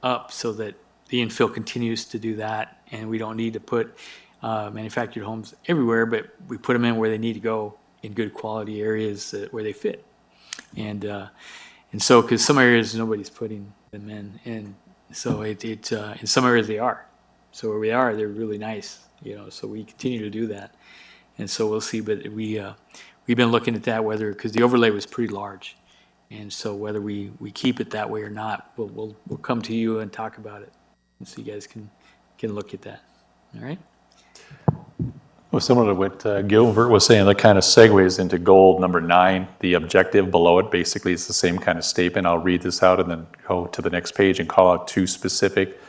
up so that the infill continues to do that, and we don't need to put manufactured homes everywhere, but we put them in where they need to go in good quality areas where they fit. And so, because some areas nobody's putting them in, and so in some areas they are. So where we are, they're really nice, So we continue to do that, and so we'll see. But we've been looking at that because the overlay was pretty large, and so whether we keep it that way or not, we'll come to you and talk about it, and so you guys can look at that. All right. Well, similar to what Gilbert was saying, that kind of segues into goal number 9, the objective below it. Basically, it's the same kind of statement. I'll read this out and then go to the next page and call out 2 specific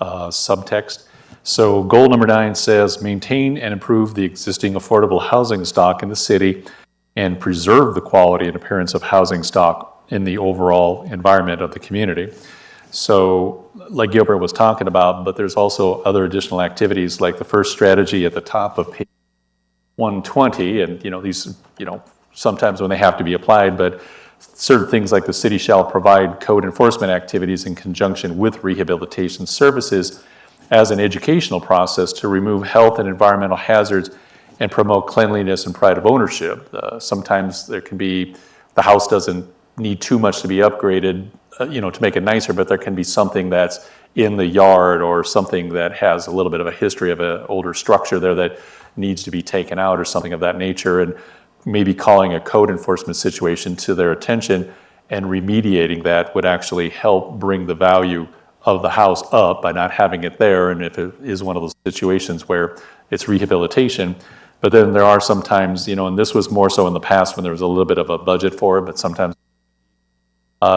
subtext. So goal number 9 says, maintain and improve the existing affordable housing stock in the city and preserve the quality and appearance of housing stock in the overall environment of the community. So like Gilbert was talking about, but there's also other additional activities like the first strategy at the top of page 120. And, these, sometimes when they have to be applied, but certain things like the city shall provide code enforcement activities in conjunction with rehabilitation services as an educational process to remove health and environmental hazards and promote cleanliness and pride of ownership. Sometimes there can be, the house doesn't need too much to be upgraded, to make it nicer, but there can be something that's in the yard or something that has a little bit of a history of an older structure there that needs to be taken out or something of that nature, and maybe calling a code enforcement situation to their attention and remediating that would actually help bring the value of the house up by not having it there. And if it is one of those situations where it's rehabilitation, but then there are sometimes, and this was more so in the past when there was a little bit of a budget for it, but sometimes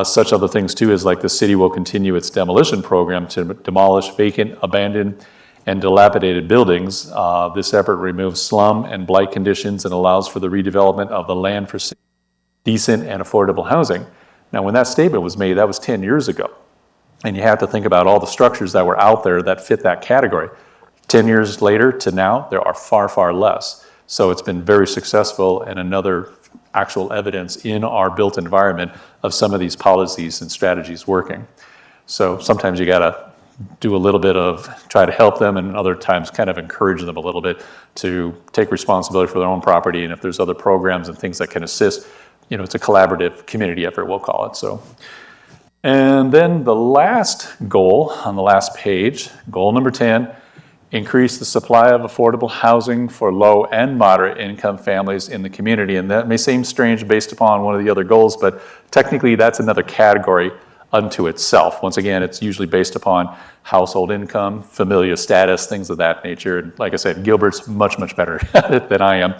such other things too is like the city will continue its demolition program to demolish vacant, abandoned, and dilapidated buildings. This effort removes slum and blight conditions and allows for the redevelopment of the land for decent and affordable housing. Now, when that statement was made, that was 10 years ago. And you have to think about all the structures that were out there that fit that category. 10 years later to now, there are far, far less. So it's been very successful and another actual evidence in our built environment of some of these policies and strategies working. So sometimes you gotta do a little bit of try to help them, and other times kind of encourage them a little bit to take responsibility for their own property. And if there's other programs and things that can assist, it's a collaborative community effort, we'll call it. So, and then the last goal on the last page, goal number 10, increase the supply of affordable housing for low and moderate income families in the community. And that may seem strange based upon one of the other goals, but technically that's another category unto itself. Once again, it's usually based upon household income, familial status, things of that nature. And like I said, Gilbert's much, much better at it than I am.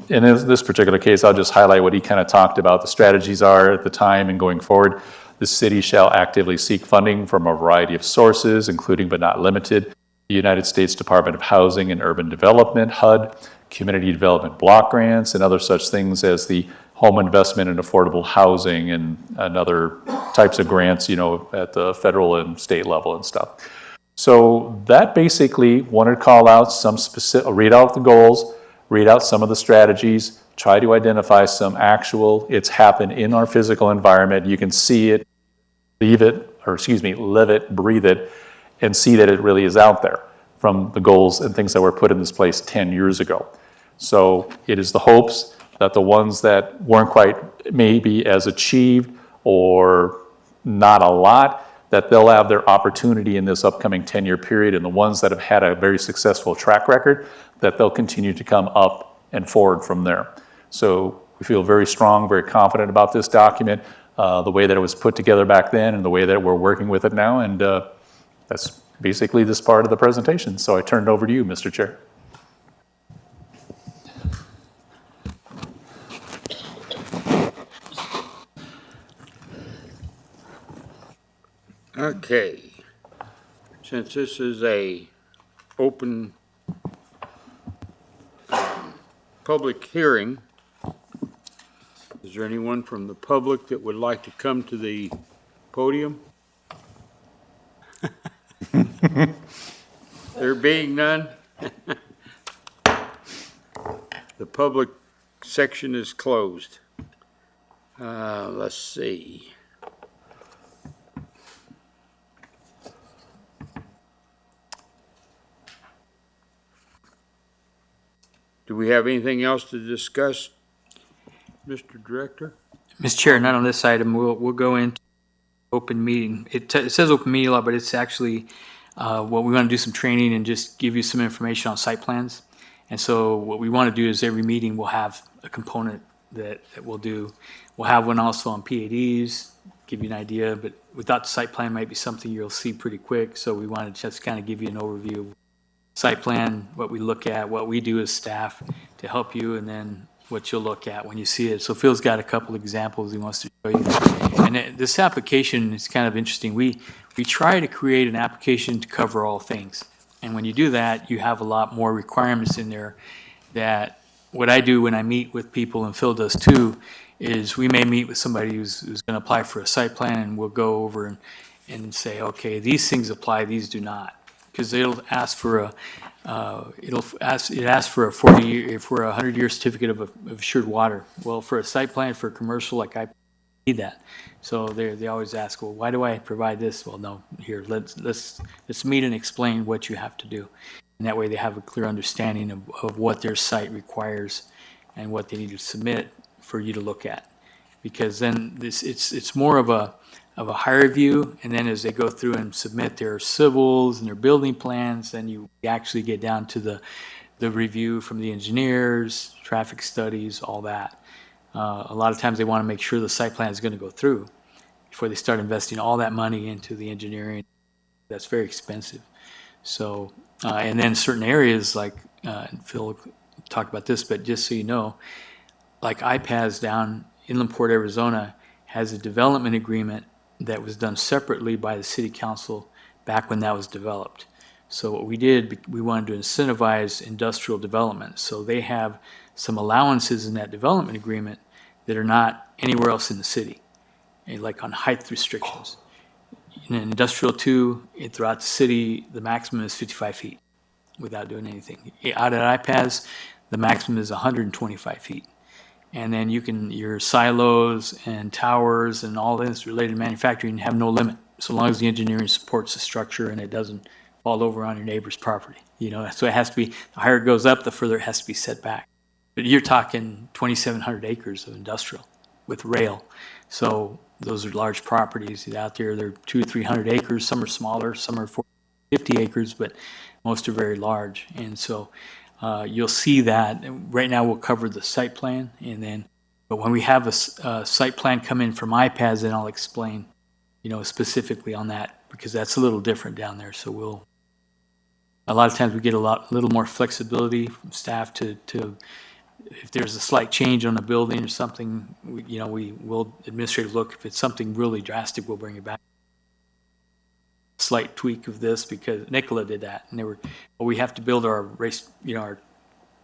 In this particular case, I'll just highlight what he kind of talked about. The strategies are at the time and going forward. The city shall actively seek funding from a variety of sources, including but not limited the United States Department of Housing and Urban Development, HUD, Community Development Block Grants, and other such things as the Home Investment in Affordable Housing and other types of grants, at the federal and state level and stuff. So that basically wanted to call out some specific, read out the goals, read out some of the strategies, try to identify some it's happened in our physical environment. You can see it, live it, breathe it, and see that it really is out there from the goals and things that were put in this place 10 years ago. So it is the hopes that the ones that weren't quite maybe as achieved or not a lot, that they'll have their opportunity in this upcoming 10-year period, and the ones that have had a very successful track record, that they'll continue to come up and forward from there. So we feel very strong, very confident about this document, the way that it was put together back then and the way that we're working with it now, and that's basically this part of the presentation. So I turn it over to you, Mr. Chair. Okay. Since this is a open public hearing, is there anyone from the public that would like to come to the podium? There being none, the public section is closed. Let's see. Do we have anything else to discuss, Mr. Director? Mr. Chair, not on this item. We'll go into open meeting. It says open meeting law, but it's actually what we want to do some training and just give you some information on site plans. And so what we want to do is every meeting we'll have a component that we'll do. We'll have one also on PADs, give you an idea, but without the site plan might be something you'll see pretty quick. So we want to just kind of give you an overview of site plan, what we look at, what we do as staff to help you, and then what you'll look at when you see it. So Phil's got a couple examples he wants to show you. And this application is kind of interesting. We try to create an application to cover all things. And when you do that, you have a lot more requirements in there that what I do when I meet with people, and Phil does too, is we may meet with somebody who's going to apply for a site plan, and we'll go over and say, okay, these things apply, these do not. Because it'll ask for a 40-year, for a 100-year certificate of assured water. Well, for a site plan for a commercial like I need that. So they always ask, well, why do I provide this? Well, no, here, let's meet and explain what you have to do. And that way they have a clear understanding of what their site requires and what they need to submit for you to look at. Because then it's more of a higher view, and then as they go through and submit their civils and their building plans, then you actually get down to the review from the engineers, traffic studies, all that. A lot of times they want to make sure the site plan is going to go through before they start investing all that money into the engineering. That's very expensive. So, and then certain areas like, and Phil talked about this, but just so you know, like IPAS down Inland Port, Arizona, has a development agreement that was done separately by the city council back when that was developed. So what we did, we wanted to incentivize industrial development. So they have some allowances in that development agreement that are not anywhere else in the city, like on height restrictions. In industrial 2, throughout the city, the maximum is 55 feet without doing anything. Out at IPAS, the maximum is 125 feet. And then your silos and towers and all this related manufacturing have no limit, so long as the engineering supports the structure and it doesn't fall over on your neighbor's property. So it has to be, the higher it goes up, the further it has to be set back. But you're talking 2,700 acres of industrial with rail. So those are large properties out there. They're 200 or 300 acres. Some are smaller, some are 50 acres, but most are very large. And so you'll see that. Right now we'll cover the site plan, but when we have a site plan come in from IPAS, then I'll explain, specifically on that, because that's a little different down there. So a lot of times we get a little more flexibility from staff to if there's a slight change on a building or something, we will administrative look. If it's something really drastic, we'll bring it back. Slight tweak of this, because Nicola did that, and we have to build our race, our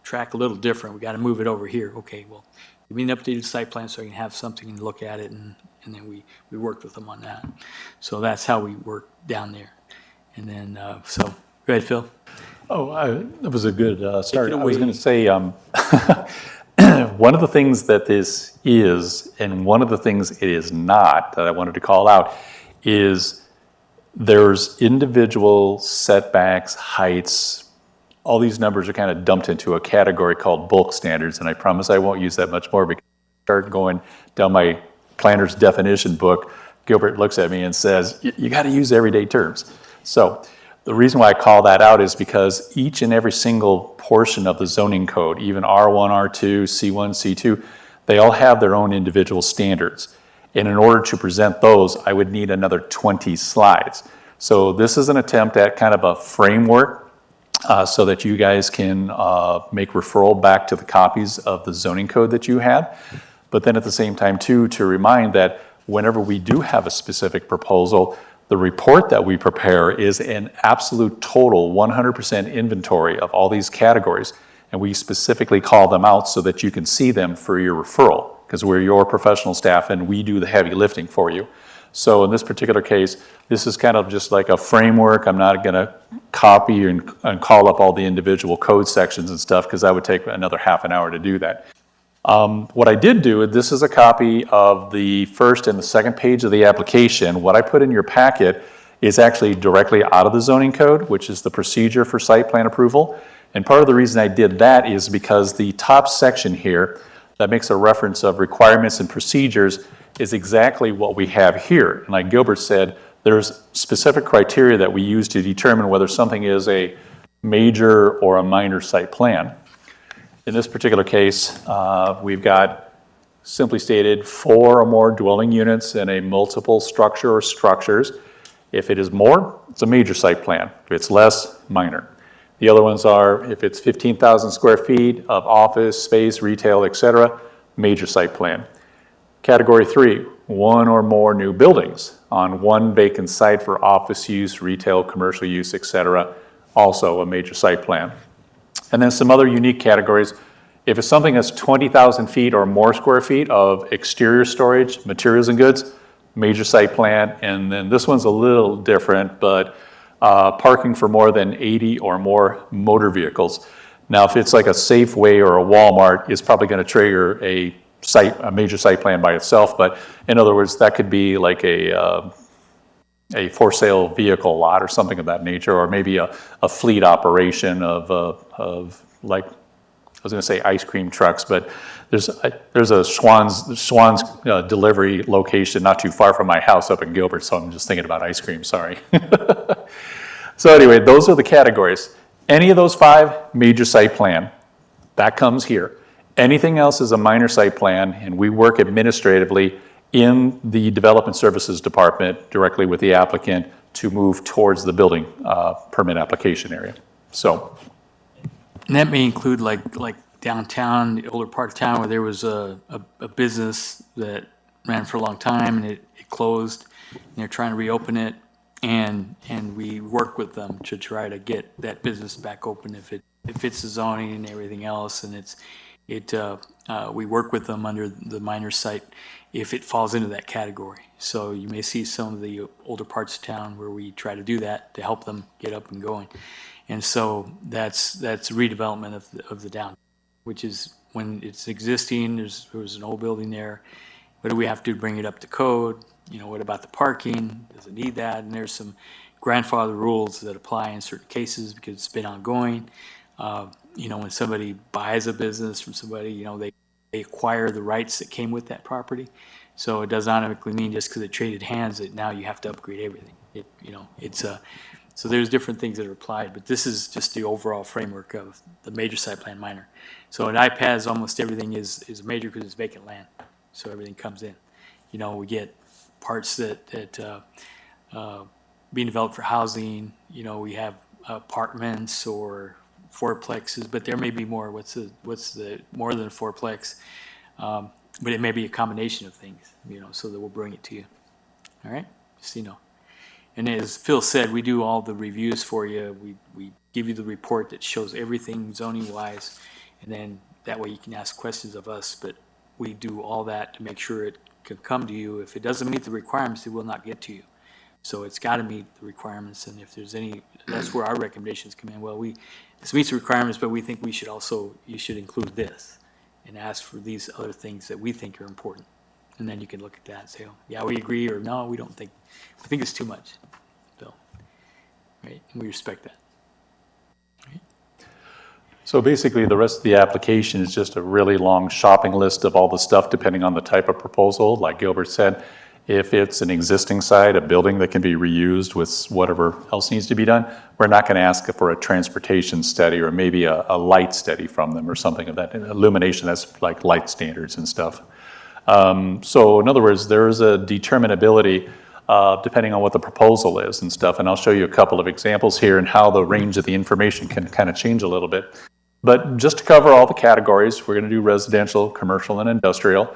track a little different. We got to move it over here. Okay, well, give me an updated site plan so I can have something and look at it, and then we worked with them on that. So that's how we work down there. And then, so go ahead, Phil. Oh, that was a good start. it I was away. going to say, one of the things that this is, and one of the things it is not, that I wanted to call out, is there's individual setbacks, heights. All these numbers are kind of dumped into a category called bulk standards, and I promise I won't use that much more, because I start going down my planner's definition book. Gilbert looks at me and says, you got to use everyday terms. So the reason why I call that out is because each and every single portion of the zoning code, even R1, R2, C1, C2, they all have their own individual standards. And in order to present those, I would need another 20 slides. So this is an attempt at kind of a framework so that you guys can make referral back to the copies of the zoning code that you have. But then at the same time too, to remind that whenever we do have a specific proposal, the report that we prepare is an absolute total 100% inventory of all these categories. And we specifically call them out so that you can see them for your referral, because we're your professional staff and we do the heavy lifting for you. So in this particular case, this is kind of just like a framework. I'm not going to copy and call up all the individual code sections and stuff, because that would take another half an hour to do that. What I did do, this is a copy of the first and the second page of the application. What I put in your packet is actually directly out of the zoning code, which is the procedure for site plan approval. And part of the reason I did that is because the top section here that makes a reference of requirements and procedures is exactly what we have here. And like Gilbert said, there's specific criteria that we use to determine whether something is a major or a minor site plan. In this particular case, we've got, simply stated, 4 or more dwelling units in a multiple structure or structures. If it is more, it's a major site plan. If it's less, minor. The other ones are, if it's 15,000 square feet of office, space, retail, etc., major site plan. Category 3, 1 or more new buildings on one vacant site for office use, retail, commercial use, etc., also a major site plan. And then some other unique categories. If it's something that's 20,000 feet or more square feet of exterior storage, materials and goods, major site plan. And then this one's a little different, but parking for more than 80 or more motor vehicles. Now, if it's like a Safeway or a Walmart, it's probably going to trigger a a major site plan by itself, but in other words, that could be like a for sale vehicle lot or something of that nature, or maybe a fleet operation of like, I was going to say ice cream trucks, but there's a Schwann's delivery location not too far from my house up in Gilbert, so I'm just thinking about ice cream, sorry. So anyway, those are the categories. Any of those 5, major site plan, that comes here. Anything else is a minor site plan, and we work administratively in the Development Services Department directly with the applicant to move towards the building permit application area. So, And that may include like downtown, the older part of town where there was a business that ran for a long time and it closed, and they're trying to reopen it, and we work with them to try to get that business back open if it fits the zoning and everything else, and we work with them under the minor site if it falls into that category. So you may see some of the older parts of town where we try to do that to help them get up and going. And so that's redevelopment of the downtown, which is when it's existing, there was an old building there. What do we have to do to bring it up to code? What about the parking? Does it need that? And there's some grandfather rules that apply in certain cases because it's been ongoing. When somebody buys a business from somebody, they acquire the rights that came with that property. So it does not automatically mean just because it traded hands that now you have to upgrade everything. So there's different things that are applied, but this is just the overall framework of the major site plan minor. So in iPads, almost everything is major because it's vacant land. So everything comes in. We get parts that being developed for housing. We have apartments or fourplexes, but there may be more. What's the more than a fourplex? But it may be a combination of things. So that we'll bring it to you. All right, just so you know. And as Phil said, we do all the reviews for you. We give you the report that shows everything zoning wise, and then that way you can ask questions of us. But we do all that to make sure it can come to you. If it doesn't meet the requirements, it will not get to you. So it's got to meet the requirements. And if there's any, that's where our recommendations come in. Well, this meets the requirements, but we think you should include this and ask for these other things that we think are important. And then you can look at that and say, oh, yeah, we agree, or no, we think it's too much. So, right, and we respect that. Right? So basically, the rest of the application is just a really long shopping list of all the stuff depending on the type of proposal. Like Gilbert said, if it's an existing site, a building that can be reused with whatever else needs to be done, we're not going to ask for a transportation study or maybe a light study from them or something of that. Illumination, that's like light standards and stuff. So in other words, there is a determinability depending on what the proposal is and stuff. And I'll show you a couple of examples here and how the range of the information can kind of change a little bit. But just to cover all the categories, we're going to do residential, commercial, and industrial.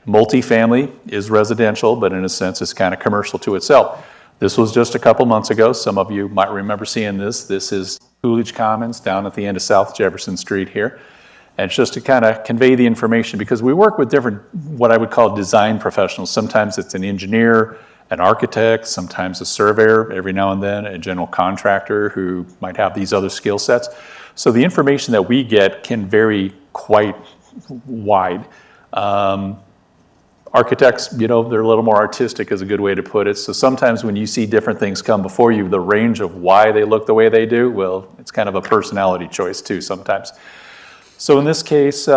Multifamily is residential, but in a sense, it's kind of commercial to itself. This was just a couple months ago. Some of you might remember seeing this. This is Coolidge Commons down at the end of South Jefferson Street here. And it's just to kind of convey the information because we work with different, what I would call design professionals. Sometimes it's an engineer, an architect, sometimes a surveyor, every now and then a general contractor who might have these other skill sets. So the information that we get can vary quite wide. Architects, they're a little more artistic is a good way to put it. So sometimes when you see different things come before you, the range of why they look the way they do, well, it's kind of a personality choice too sometimes. So in this case,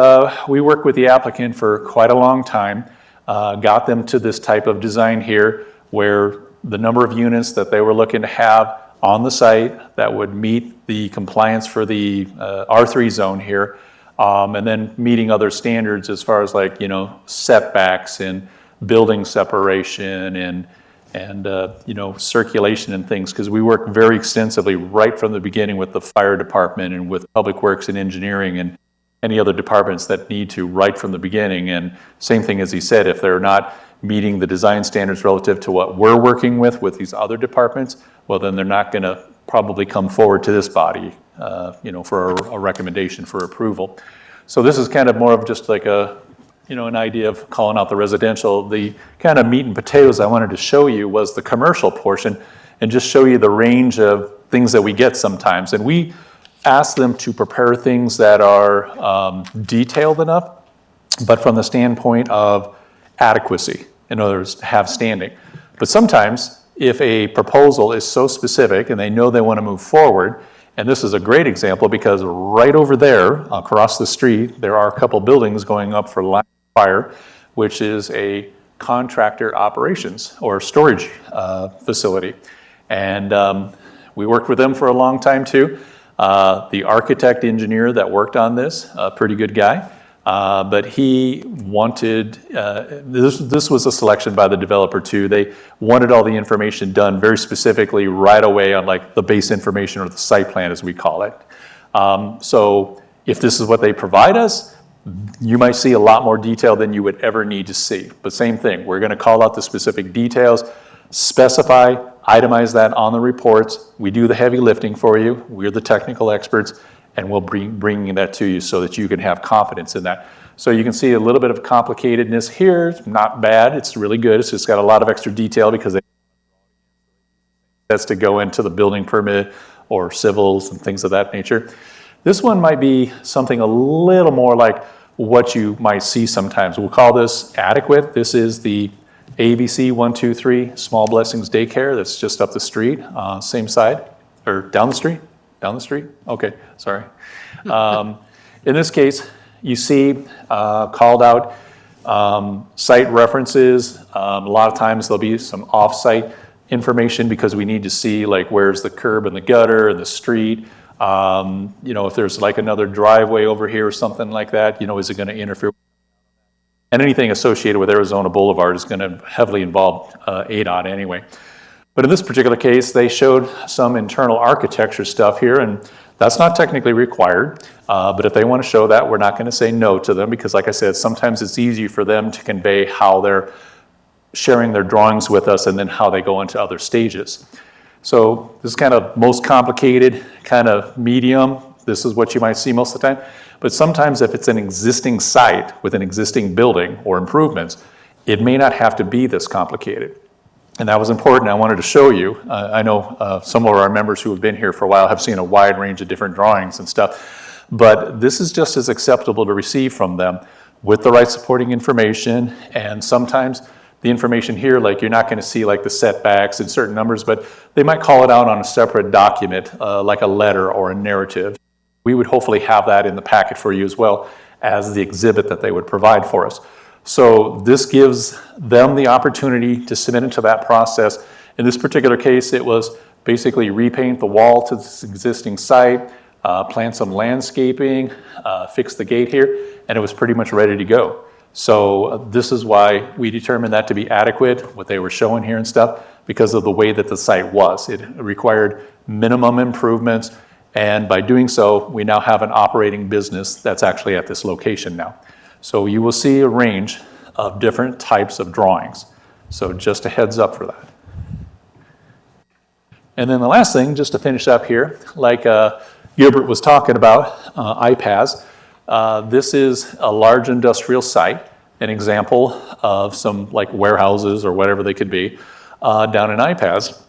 we worked with the applicant for quite a long time, got them to this type of design here where the number of units that they were looking to have on the site that would meet the compliance for the R3 zone here, and then meeting other standards as far as like, setbacks and building separation and circulation and things, because we work very extensively right from the beginning with the fire department and with public works and engineering and any other departments that need to right from the beginning. And same thing as he said, if they're not meeting the design standards relative to what we're working with these other departments, well, then they're not going to probably come forward to this body, for a recommendation for approval. So this is kind of more of just like an idea of calling out the residential. The kind of meat and potatoes I wanted to show you was the commercial portion and just show you the range of things that we get sometimes. And we ask them to prepare things that are detailed enough but from the standpoint of adequacy, in other words, have standing. But sometimes, if a proposal is so specific and they know they want to move forward, and this is a great example because right over there, across the street, there are a couple buildings going up for line of fire, which is a contractor operations or storage facility. And we worked with them for a long time too. The architect engineer that worked on this, a pretty good guy, but he wanted, this was a selection by the developer too. They wanted all the information done very specifically right away on like the base information or the site plan as we call it. So if this is what they provide us, you might see a lot more detail than you would ever need to see. But same thing, we're gonna call out the specific details, specify, itemize that on the reports. We do the heavy lifting for you. We're the technical experts, and we'll bring that to you so that you can have confidence in that. So you can see a little bit of complicatedness here. It's not bad. It's really good. It's just got a lot of extra detail because that's to go into the building permit or civils and things of that nature. This one might be something a little more like what you might see sometimes. We'll call this adequate. This is the ABC 123 Small Blessings Daycare that's just up the street, same side, or down the street? Down the street? Okay, sorry. In this case, you see called out site references. A lot of times there'll be some off-site information because we need to see like where's the curb and the gutter and the street. If there's like another driveway over here or something like that, is it going to interfere? And anything associated with Arizona Boulevard is going to heavily involve ADOT anyway. But in this particular case, they showed some internal architecture stuff here, and that's not technically required. But if they want to show that, we're not going to say no to them because, like I said, sometimes it's easy for them to convey how they're sharing their drawings with us and then how they go into other stages. So this is kind of most complicated, kind of medium. This is what you might see most of the time. But sometimes if it's an existing site with an existing building or improvements, it may not have to be this complicated. And that was important. I wanted to show you. I know some of our members who have been here for a while have seen a wide range of different drawings and stuff. But this is just as acceptable to receive from them with the right supporting information. And sometimes the information here, like you're not going to see like the setbacks and certain numbers, but they might call it out on a separate document, like a letter or a narrative. We would hopefully have that in the packet for you as well as the exhibit that they would provide for us. So this gives them the opportunity to submit into that process. In this particular case, it was basically repaint the wall to this existing site, plant some landscaping, fix the gate here, and it was pretty much ready to go. So this is why we determined that to be adequate, what they were showing here and stuff, because of the way that the site was. It required minimum improvements, and by doing so, we now have an operating business that's actually at this location now. So you will see a range of different types of drawings. So just a heads up for that. And then the last thing, just to finish up here, like Gilbert was talking about, IPAS, this is a large industrial site, an example of some like warehouses or whatever they could be down in IPAS.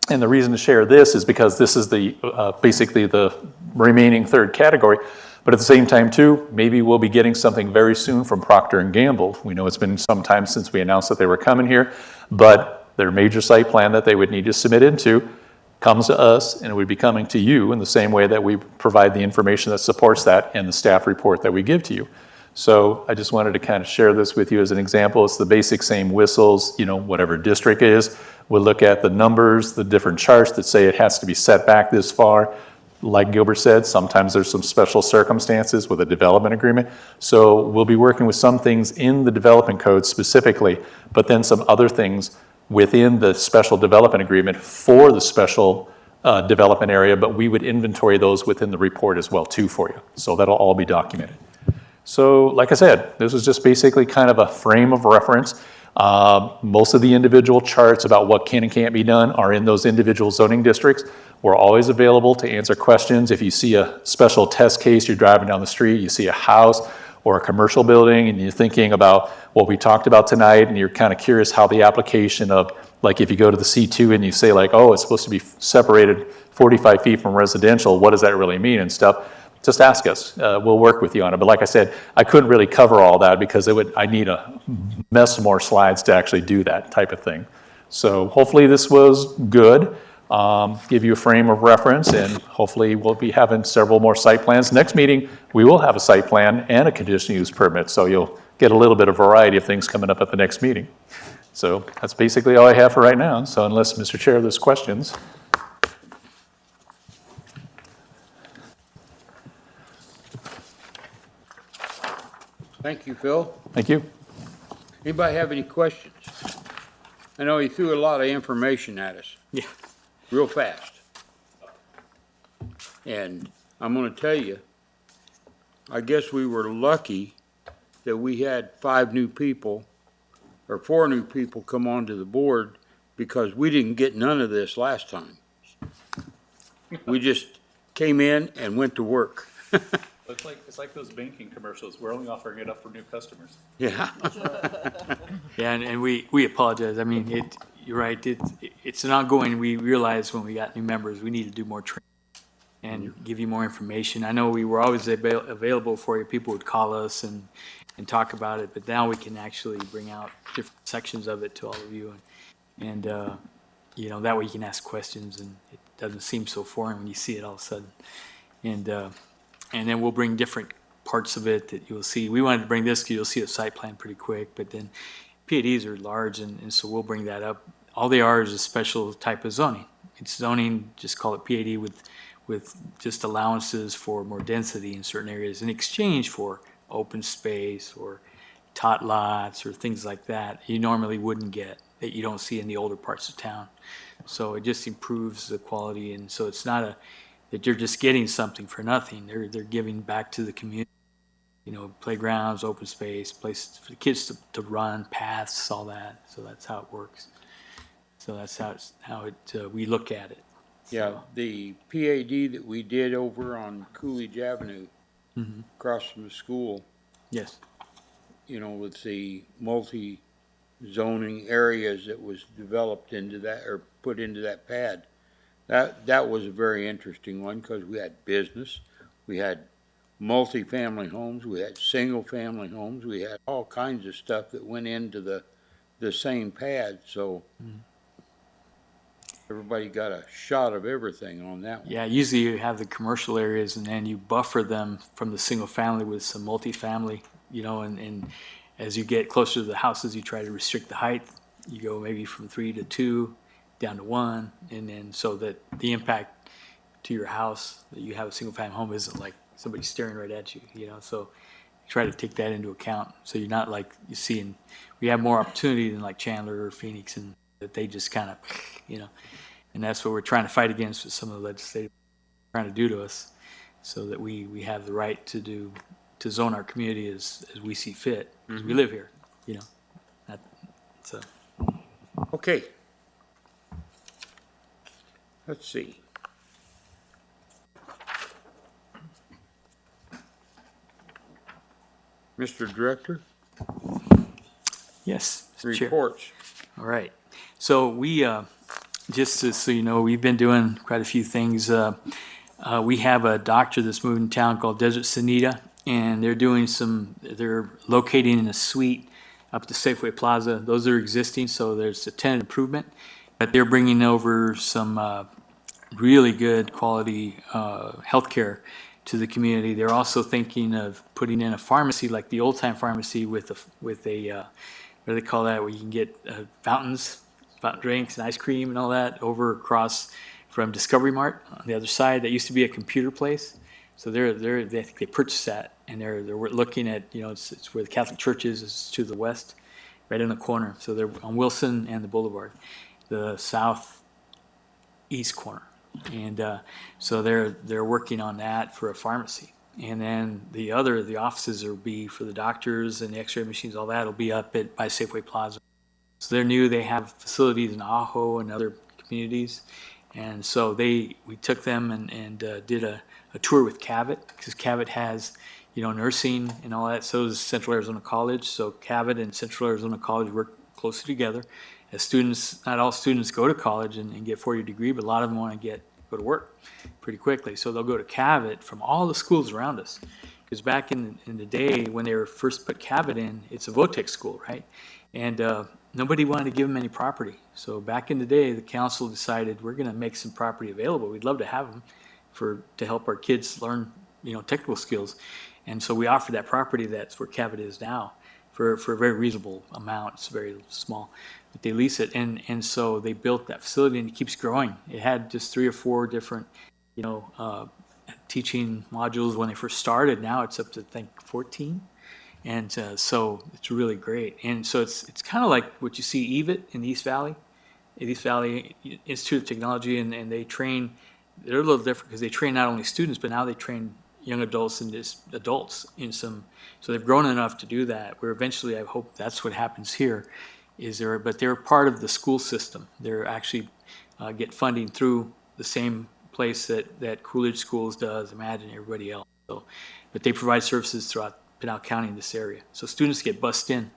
And the reason to share this is because this is the basically the remaining third category. But at the same time too, maybe we'll be getting something very soon from Procter & Gamble. We know it's been some time since we announced that they were coming here, but their major site plan that they would need to submit into comes to us, and it would be coming to you in the same way that we provide the information that supports that and the staff report that we give to you. So I just wanted to kind of share this with you as an example. It's the basic same whistles, whatever district is. We'll look at the numbers, the different charts that say it has to be set back this far. Like Gilbert said, sometimes there's some special circumstances with a development agreement. So we'll be working with some things in the development code specifically, but then some other things within the special development agreement for the special development area, but we would inventory those within the report as well too for you. So that'll all be documented. So like I said, this is just basically kind of a frame of reference. Most of the individual charts about what can and can't be done are in those individual zoning districts. We're always available to answer questions. If you see a special test case, you're driving down the street, you see a house or a commercial building, and you're thinking about what we talked about tonight, and you're kind of curious how the application of, like if you go to the C2 and you say like, oh, it's supposed to be separated 45 feet from residential, what does that really mean and stuff? just ask us. We'll work with you on it. But like I said, I couldn't really cover all that because I need a mess more slides to actually do that type of thing. So hopefully this was good. Give you a frame of reference, and hopefully we'll be having several more site plans. Next meeting, we will have a site plan and a conditional use permit, so you'll get a little bit of variety of things coming up at the next meeting. So that's basically all I have for right now. So unless, Mr. Chair, there's questions. Thank you, Phil. Thank you. Anybody have any questions? I know he threw a lot of information at us. Yeah. Real fast. And I'm gonna tell you, I guess we were lucky that we had 5 new people or 4 new people come onto the board, because we didn't get none of this last time. We just came in and went to work. It's like those banking commercials. We're only offering it up for new customers. Yeah. Yeah, and we apologize. I mean, you're right, it's an ongoing, we realized when we got new members, we need to do more training and give you more information. I know we were always available for you. People would call us and talk about it, but now we can actually bring out different sections of it to all of you. And you know, that way you can ask questions and it doesn't seem so foreign when you see it all of a sudden. And then we'll bring different parts of it that you'll see. We wanted to bring this because you'll see a site plan pretty quick, but then PADs are large, and so we'll bring that up. All they are is a special type of zoning. It's zoning, just call it PAD, with just allowances for more density in certain areas in exchange for open space or tot lots or things like that you normally wouldn't get, that you don't see in the older parts of town. So it just improves the quality, and so it's not that you're just getting something for nothing. They're giving back to the community. You know, playgrounds, open space, places for the kids to run, paths, all that. So that's how it works. So that's how we look at it. Yeah, the PAD that we did over on Coolidge Avenue, across from the school, Yes. you know, with the multi-zoning areas that was developed into that, or put into that pad. That was a very interesting one, because we had business, we had multi-family homes, we had single-family homes, we had all kinds of stuff that went into the same pad, so everybody got a shot of everything on that one. Yeah, usually you have the commercial areas and then you buffer them from the single family with some multifamily, you know, and as you get closer to the houses, you try to restrict the height. You go maybe from 3 to 2, down to 1, and then so that the impact to your house that you have a single family home isn't like somebody staring right at you, you know, so try to take that into account. So you're not like you see, we have more opportunity than like Chandler or Phoenix, and that they just kind of, you know, and that's what we're trying to fight against with some of the legislative trying to do to us, so that we have the right to zone our community as we see fit, because we live here, you know. So. Okay. Let's see. Mr. Director, Yes, Mr. Chair. reports. All right. So we, so you know, we've been doing quite a few things. We have a doctor that's moving to town called Desert Sanita, and they're locating in a suite up at the Safeway Plaza. Those are existing, so there's a tenant improvement. But they're bringing over some really good quality healthcare to the community. They're also thinking of putting in a pharmacy, like the old time pharmacy with a what do they call that, where you can get fountain drinks and ice cream and all that over across from Discovery Mart on the other side. That used to be a computer place. So they think they purchased that, and they're looking at, you know, it's where the Catholic Church is. It's to the west, right in the corner. So they're on Wilson and the Boulevard, the southeast corner. And so they're working on that for a pharmacy. And then the offices will be for the doctors and the x-ray machines, all that will be up by Safeway Plaza. So they're new. They have facilities in Ajo and other communities. And so we took them and did a tour with Cabot, because Cabot has, you know, nursing and all that. So does Central Arizona College. So Cabot and Central Arizona College work closely together. As students, not all students go to college and get 4-year degree, but a lot of them want to go to work pretty quickly. So they'll go to Cavett from all the schools around us. Because back in the day when they were first put Cavett in, it's a VOTEC school, right? And nobody wanted to give them any property. So back in the day, the council decided we're going to make some property available. We'd love to have them to help our kids learn, technical skills. And so we offered that property. That's where Cavett is now for a very reasonable amount. It's very small, but they lease it. And so they built that facility and it keeps growing. It had just 3 or 4 different, teaching modules when they first started. Now it's up to, I think, 14. And so it's really great. And so it's kind of like what you see EVIT in the East Valley, Institute of Technology, and they train, they're a little different because they train not only students, but now they train young adults and just adults in some, so they've grown enough to do that, where eventually I hope that's what happens here, but they're part of the school system. They're actually get funding through the same place that Coolidge Schools does, Imagine, everybody else. So, but they provide services throughout Pinal County in this area. So students get bussed in,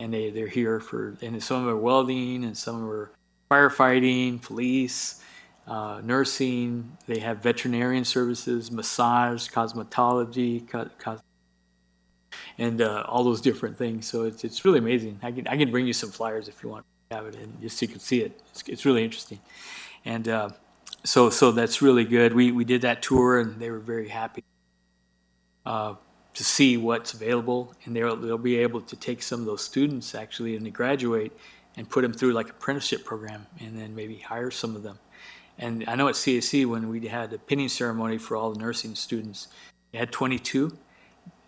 and they're here and some of them are welding, and some of them are firefighting, police, nursing. They have veterinarian services, massage, cosmetology, and all those different things. So it's really amazing. I can bring you some flyers if you want to have it, and just so you can see it. It's really interesting, and so that's really good. We did that tour, and they were very happy to see what's available, and they'll be able to take some of those students actually, and they graduate, and put them through like apprenticeship program, and then maybe hire some of them. And I know at CAC when we had a pinning ceremony for all the nursing students, they had 22.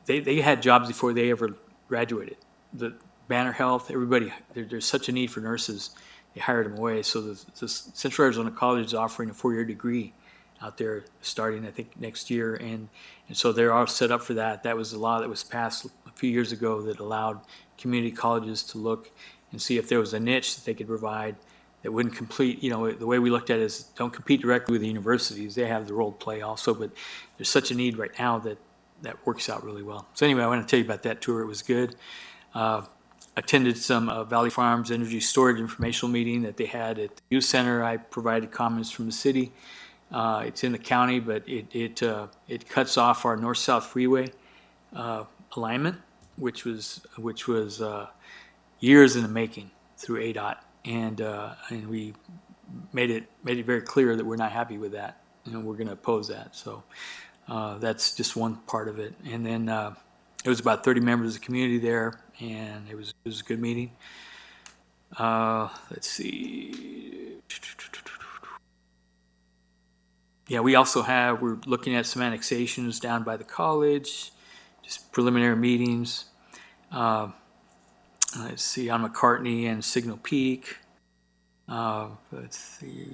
They had jobs before they ever graduated. The Banner Health, everybody, there's such a need for nurses. They hired them away. So the Central Arizona College is offering a 4-year degree out there starting, I think, next year. And so they're all set up for that. That was a law that was passed a few years ago that allowed community colleges to look and see if there was a niche that they could provide that wouldn't complete, the way we looked at it is don't compete directly with the universities. They have the role to play also, but there's such a need right now that works out really well. So anyway, I want to tell you about that tour. It was good. Attended some Valley Farms Energy Storage informational meeting that they had at the youth center. I provided comments from the city. It's in the county, but it cuts off our north-south freeway alignment, which was years in the making through ADOT, and we made it very clear that we're not happy with that, and we're going to oppose that. So that's just one part of it. And then it was about 30 members of the community there, and it was a good meeting. Let's see. Yeah, we're looking at some annexations down by the college, just preliminary meetings. Let's see, on McCartney and Signal Peak. Let's see.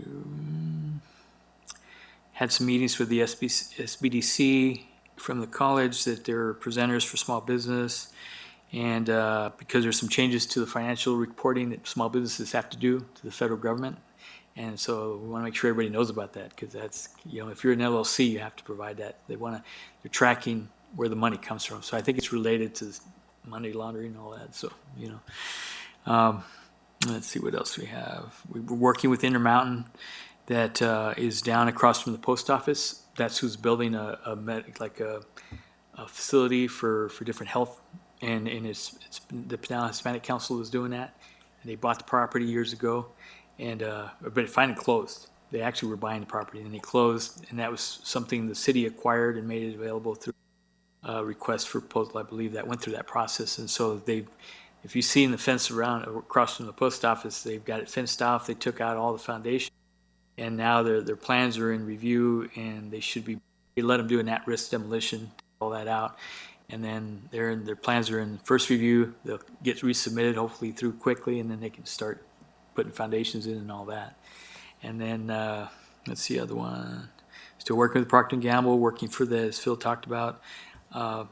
Had some meetings with the SBDC from the college that they're presenters for small business. And because there's some changes to the financial reporting that small businesses have to do to the federal government. And so we want to make sure everybody knows about that, because that's, if you're an LLC, you have to provide that. They're tracking where the money comes from. So I think it's related to money laundering and all that. So, let's see what else we have. We were working with Intermountain that is down across from the post office. That's who's building a facility for different health. And it's the Pinal Hispanic Council is doing that. And they bought the property years ago. But it finally closed. They actually were buying the property, and they closed, and that was something the city acquired and made it available through a request for proposal. I believe that went through that process. And so if you've seen the fence across from the post office, they've got it fenced off. They took out all the foundation, and now their plans are in review, and they let them do an at-risk demolition, all that out. And then their plans are in first review. They'll get resubmitted hopefully through quickly, and then they can start putting foundations in and all that. And then let's see the other one. Still working with Procter & Gamble, working for as Phil talked about.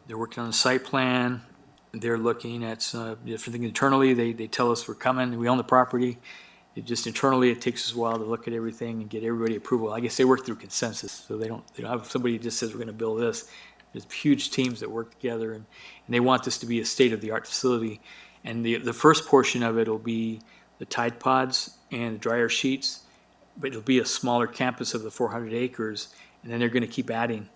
They're working on a site plan. They're looking at some different things internally. They tell us we're coming. We own the property. Internally, it takes us a while to look at everything and get everybody approval. I guess they work through consensus, so they don't have somebody who just says we're going to build this. There's huge teams that work together, and they want this to be a state-of-the-art facility. And the first portion of it will be the Tide Pods and the dryer sheets but it'll be a smaller campus of the 400 acres, and then they're going to keep adding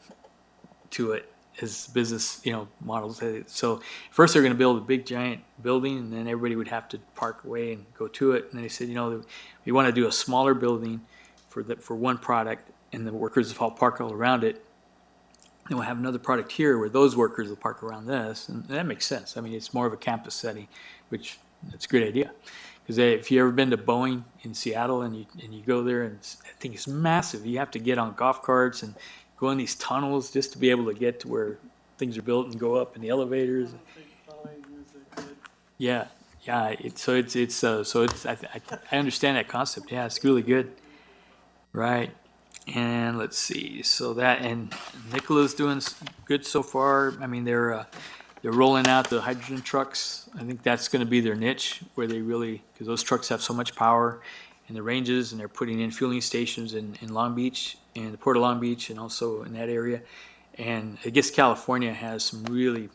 to it as business, models. So first they're going to build a big giant building, and then everybody would have to park away and go to it. And then they said, we want to do a smaller building for one product, and the workers will park all around it. Then we'll have another product here where those workers will park around this, and that makes sense. I mean, it's more of a campus setting, which that's a great idea. Because if you ever been to Boeing in Seattle and you go there, and I think it's massive. You have to get on golf carts and go in these tunnels just to be able to get to where things are built and go up in the elevators. Yeah, yeah. I understand that concept. Yeah, it's really good. Right. And let's see. So that and Nicola's doing good so far. I mean, they're rolling out the hydrogen trucks. I think that's going to be their niche where they really, because those trucks have so much power in the ranges, and they're putting in fueling stations in Long Beach and the Port of Long Beach and also in that area. And I guess California has some really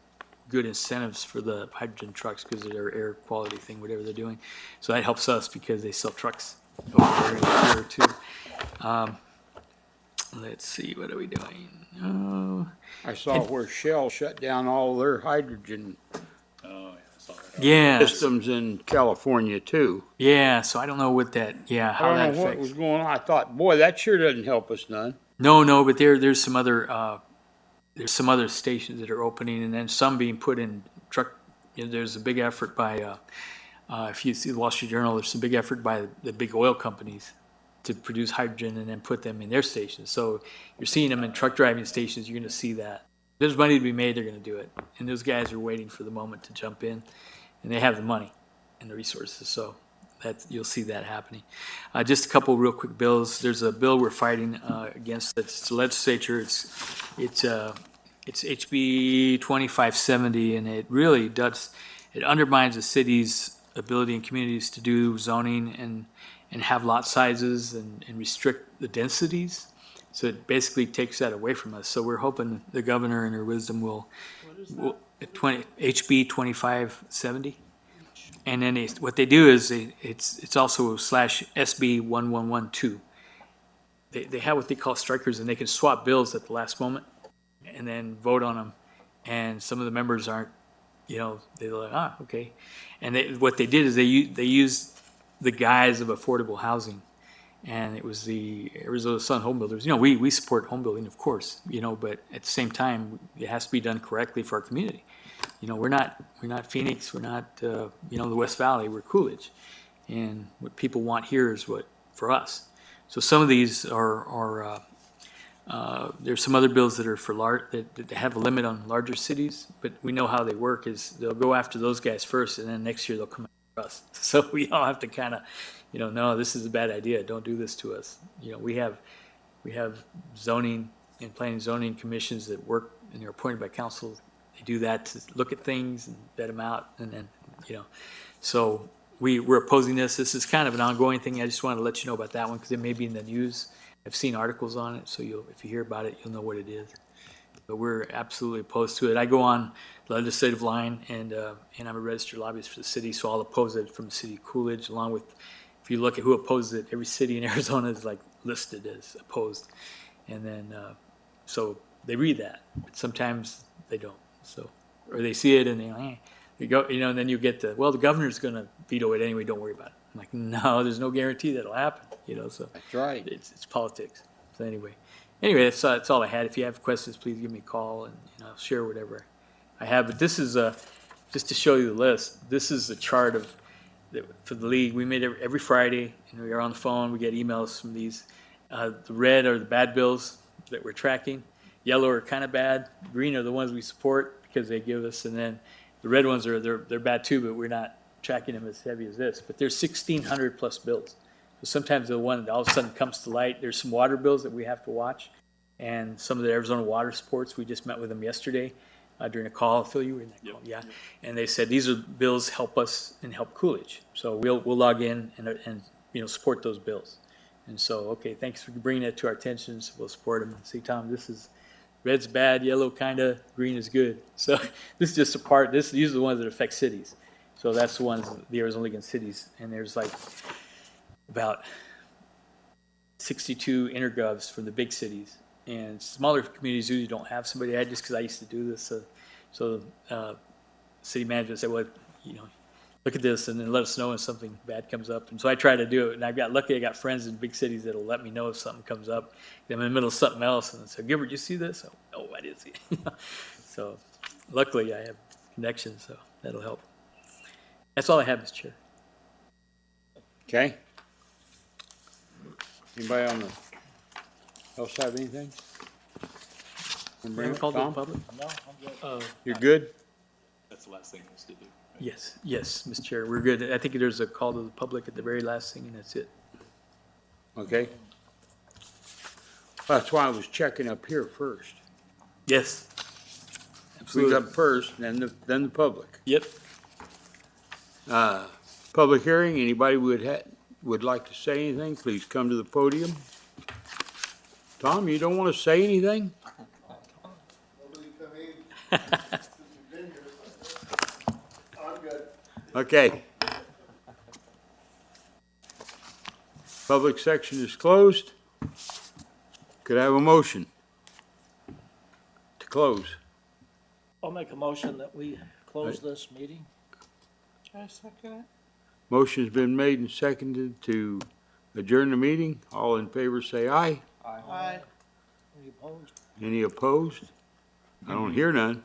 good incentives for the hydrogen trucks because of their air quality thing, whatever they're doing. So that helps us because they sell trucks over there too. Let's see, what are we doing? Oh, I saw where Shell shut down all their hydrogen yeah, systems in California too. yeah. So I don't know what that, I how don't that know what was affects. going on. I thought, boy, that sure doesn't help us none. No, but there's some other stations that are opening, and then some being put in truck. There's a big effort by, if you see the Wall Street Journal, there's some big effort by the big oil companies to produce hydrogen and then put them in their stations. So you're seeing them in truck driving stations. You're going to see that. There's money to be made. They're going to do it, and those guys are waiting for the moment to jump in, and they have the money and the resources. So that you'll see that happening. Just a couple real quick bills. There's a bill we're fighting against. That's the legislature. It's HB 2570, and it really does. It undermines the city's ability and communities to do zoning and have lot sizes and restrict the densities. So it basically takes that away from us. So we're hoping the governor in her wisdom will, HB 2570. And then what they do is it's also slash SB 1112. They have what they call strikers, and they can swap bills at the last moment and then vote on them. And some of the members aren't, they're like, okay. And what they did is they used the guise of affordable housing. And it was the Arizona Sun Home Builders. We support home building, of course, but at the same time, it has to be done correctly for our community. We're not Phoenix, we're not, the West Valley, we're Coolidge. And what people want here is what, for us. So some of these are there's some other bills that are for that have a limit on larger cities, but we know how they work is they'll go after those guys first, and then next year they'll come after us. So we all have to kind of, no, this is a bad idea. Don't do this to us. We have zoning and planning zoning commissions that work, and they're appointed by council. They do that to look at things and vet them out, and then, so we're opposing this. This is kind of an ongoing thing. I just wanted to let you know about that one because it may be in the news. I've seen articles on it, so if you hear about it, you'll know what it is. But we're absolutely opposed to it. I go on the legislative line, and I'm a registered lobbyist for the city, so I'll oppose it from the city of Coolidge, along with, if you look at who opposes it, every city in Arizona is like listed as opposed. And then, so they read that, but sometimes they don't. So, or they see it and they go, and then you get the governor's going to veto it anyway. Don't worry about it. I'm like, no, there's no guarantee that'll happen. So That's right. it's politics. So anyway, that's all I had. If you have questions, please give me a call, and I'll share whatever I have. But this is just to show you the list. This is a chart for the league. We made every Friday, and we are on the phone. We get emails from these. The red are the bad bills that we're tracking. Yellow are kind of bad. Green are the ones we support because they give us, and then the red ones they're bad too, but we're not tracking them as heavy as this. But there's 1,600 plus bills. So sometimes the one that all of a sudden comes to light, there's some water bills that we have to watch, and some of the Arizona water sports. We just met with them yesterday during a call. Phil, you were in that call, yeah. And they said these are bills help us and help Coolidge. So we'll log in and support those bills. And so, okay, thanks for bringing it to our attention. So we'll support them. See, Tom, this is red's bad, yellow kind of, green is good. So this is just a part. These are the ones that affect cities. So that's the ones, the Arizona League in cities, and there's like about 62 intergovs from the big cities. And smaller communities usually don't have somebody. I just because I used to do this, city management said, well, you know, look at this and then let us know when something bad comes up. And so I try to do it. And I got friends in big cities that'll let me know if something comes up. I'm in the middle of something else and say, Gilbert, did you see this? Oh, I didn't see it. So luckily I have connections, so that'll help. That's all I have, Mr. Chair. Okay? Anybody on the, else have anything? Wanna bring it, Call to the Tom? public? No, I'm good. You're good? That's the last thing was to do. Yes, Mr. Chair, we're good. I think there's a call to the public at the very last thing, and that's it. Okay. That's why I was checking up here first. Yes. Who's Absolutely. up first, then the public. Yep. Public hearing, anybody would like to say anything, please come to the podium. Tom, you don't want to say anything? Nobody come in since you've been here. I'm good. Okay. Public section is closed. Could I have a motion to close? I'll make a motion that we close this meeting. I second it. Motion's been made and seconded to adjourn the meeting. All in favor say aye. Aye. Any opposed? Any opposed? I don't hear none.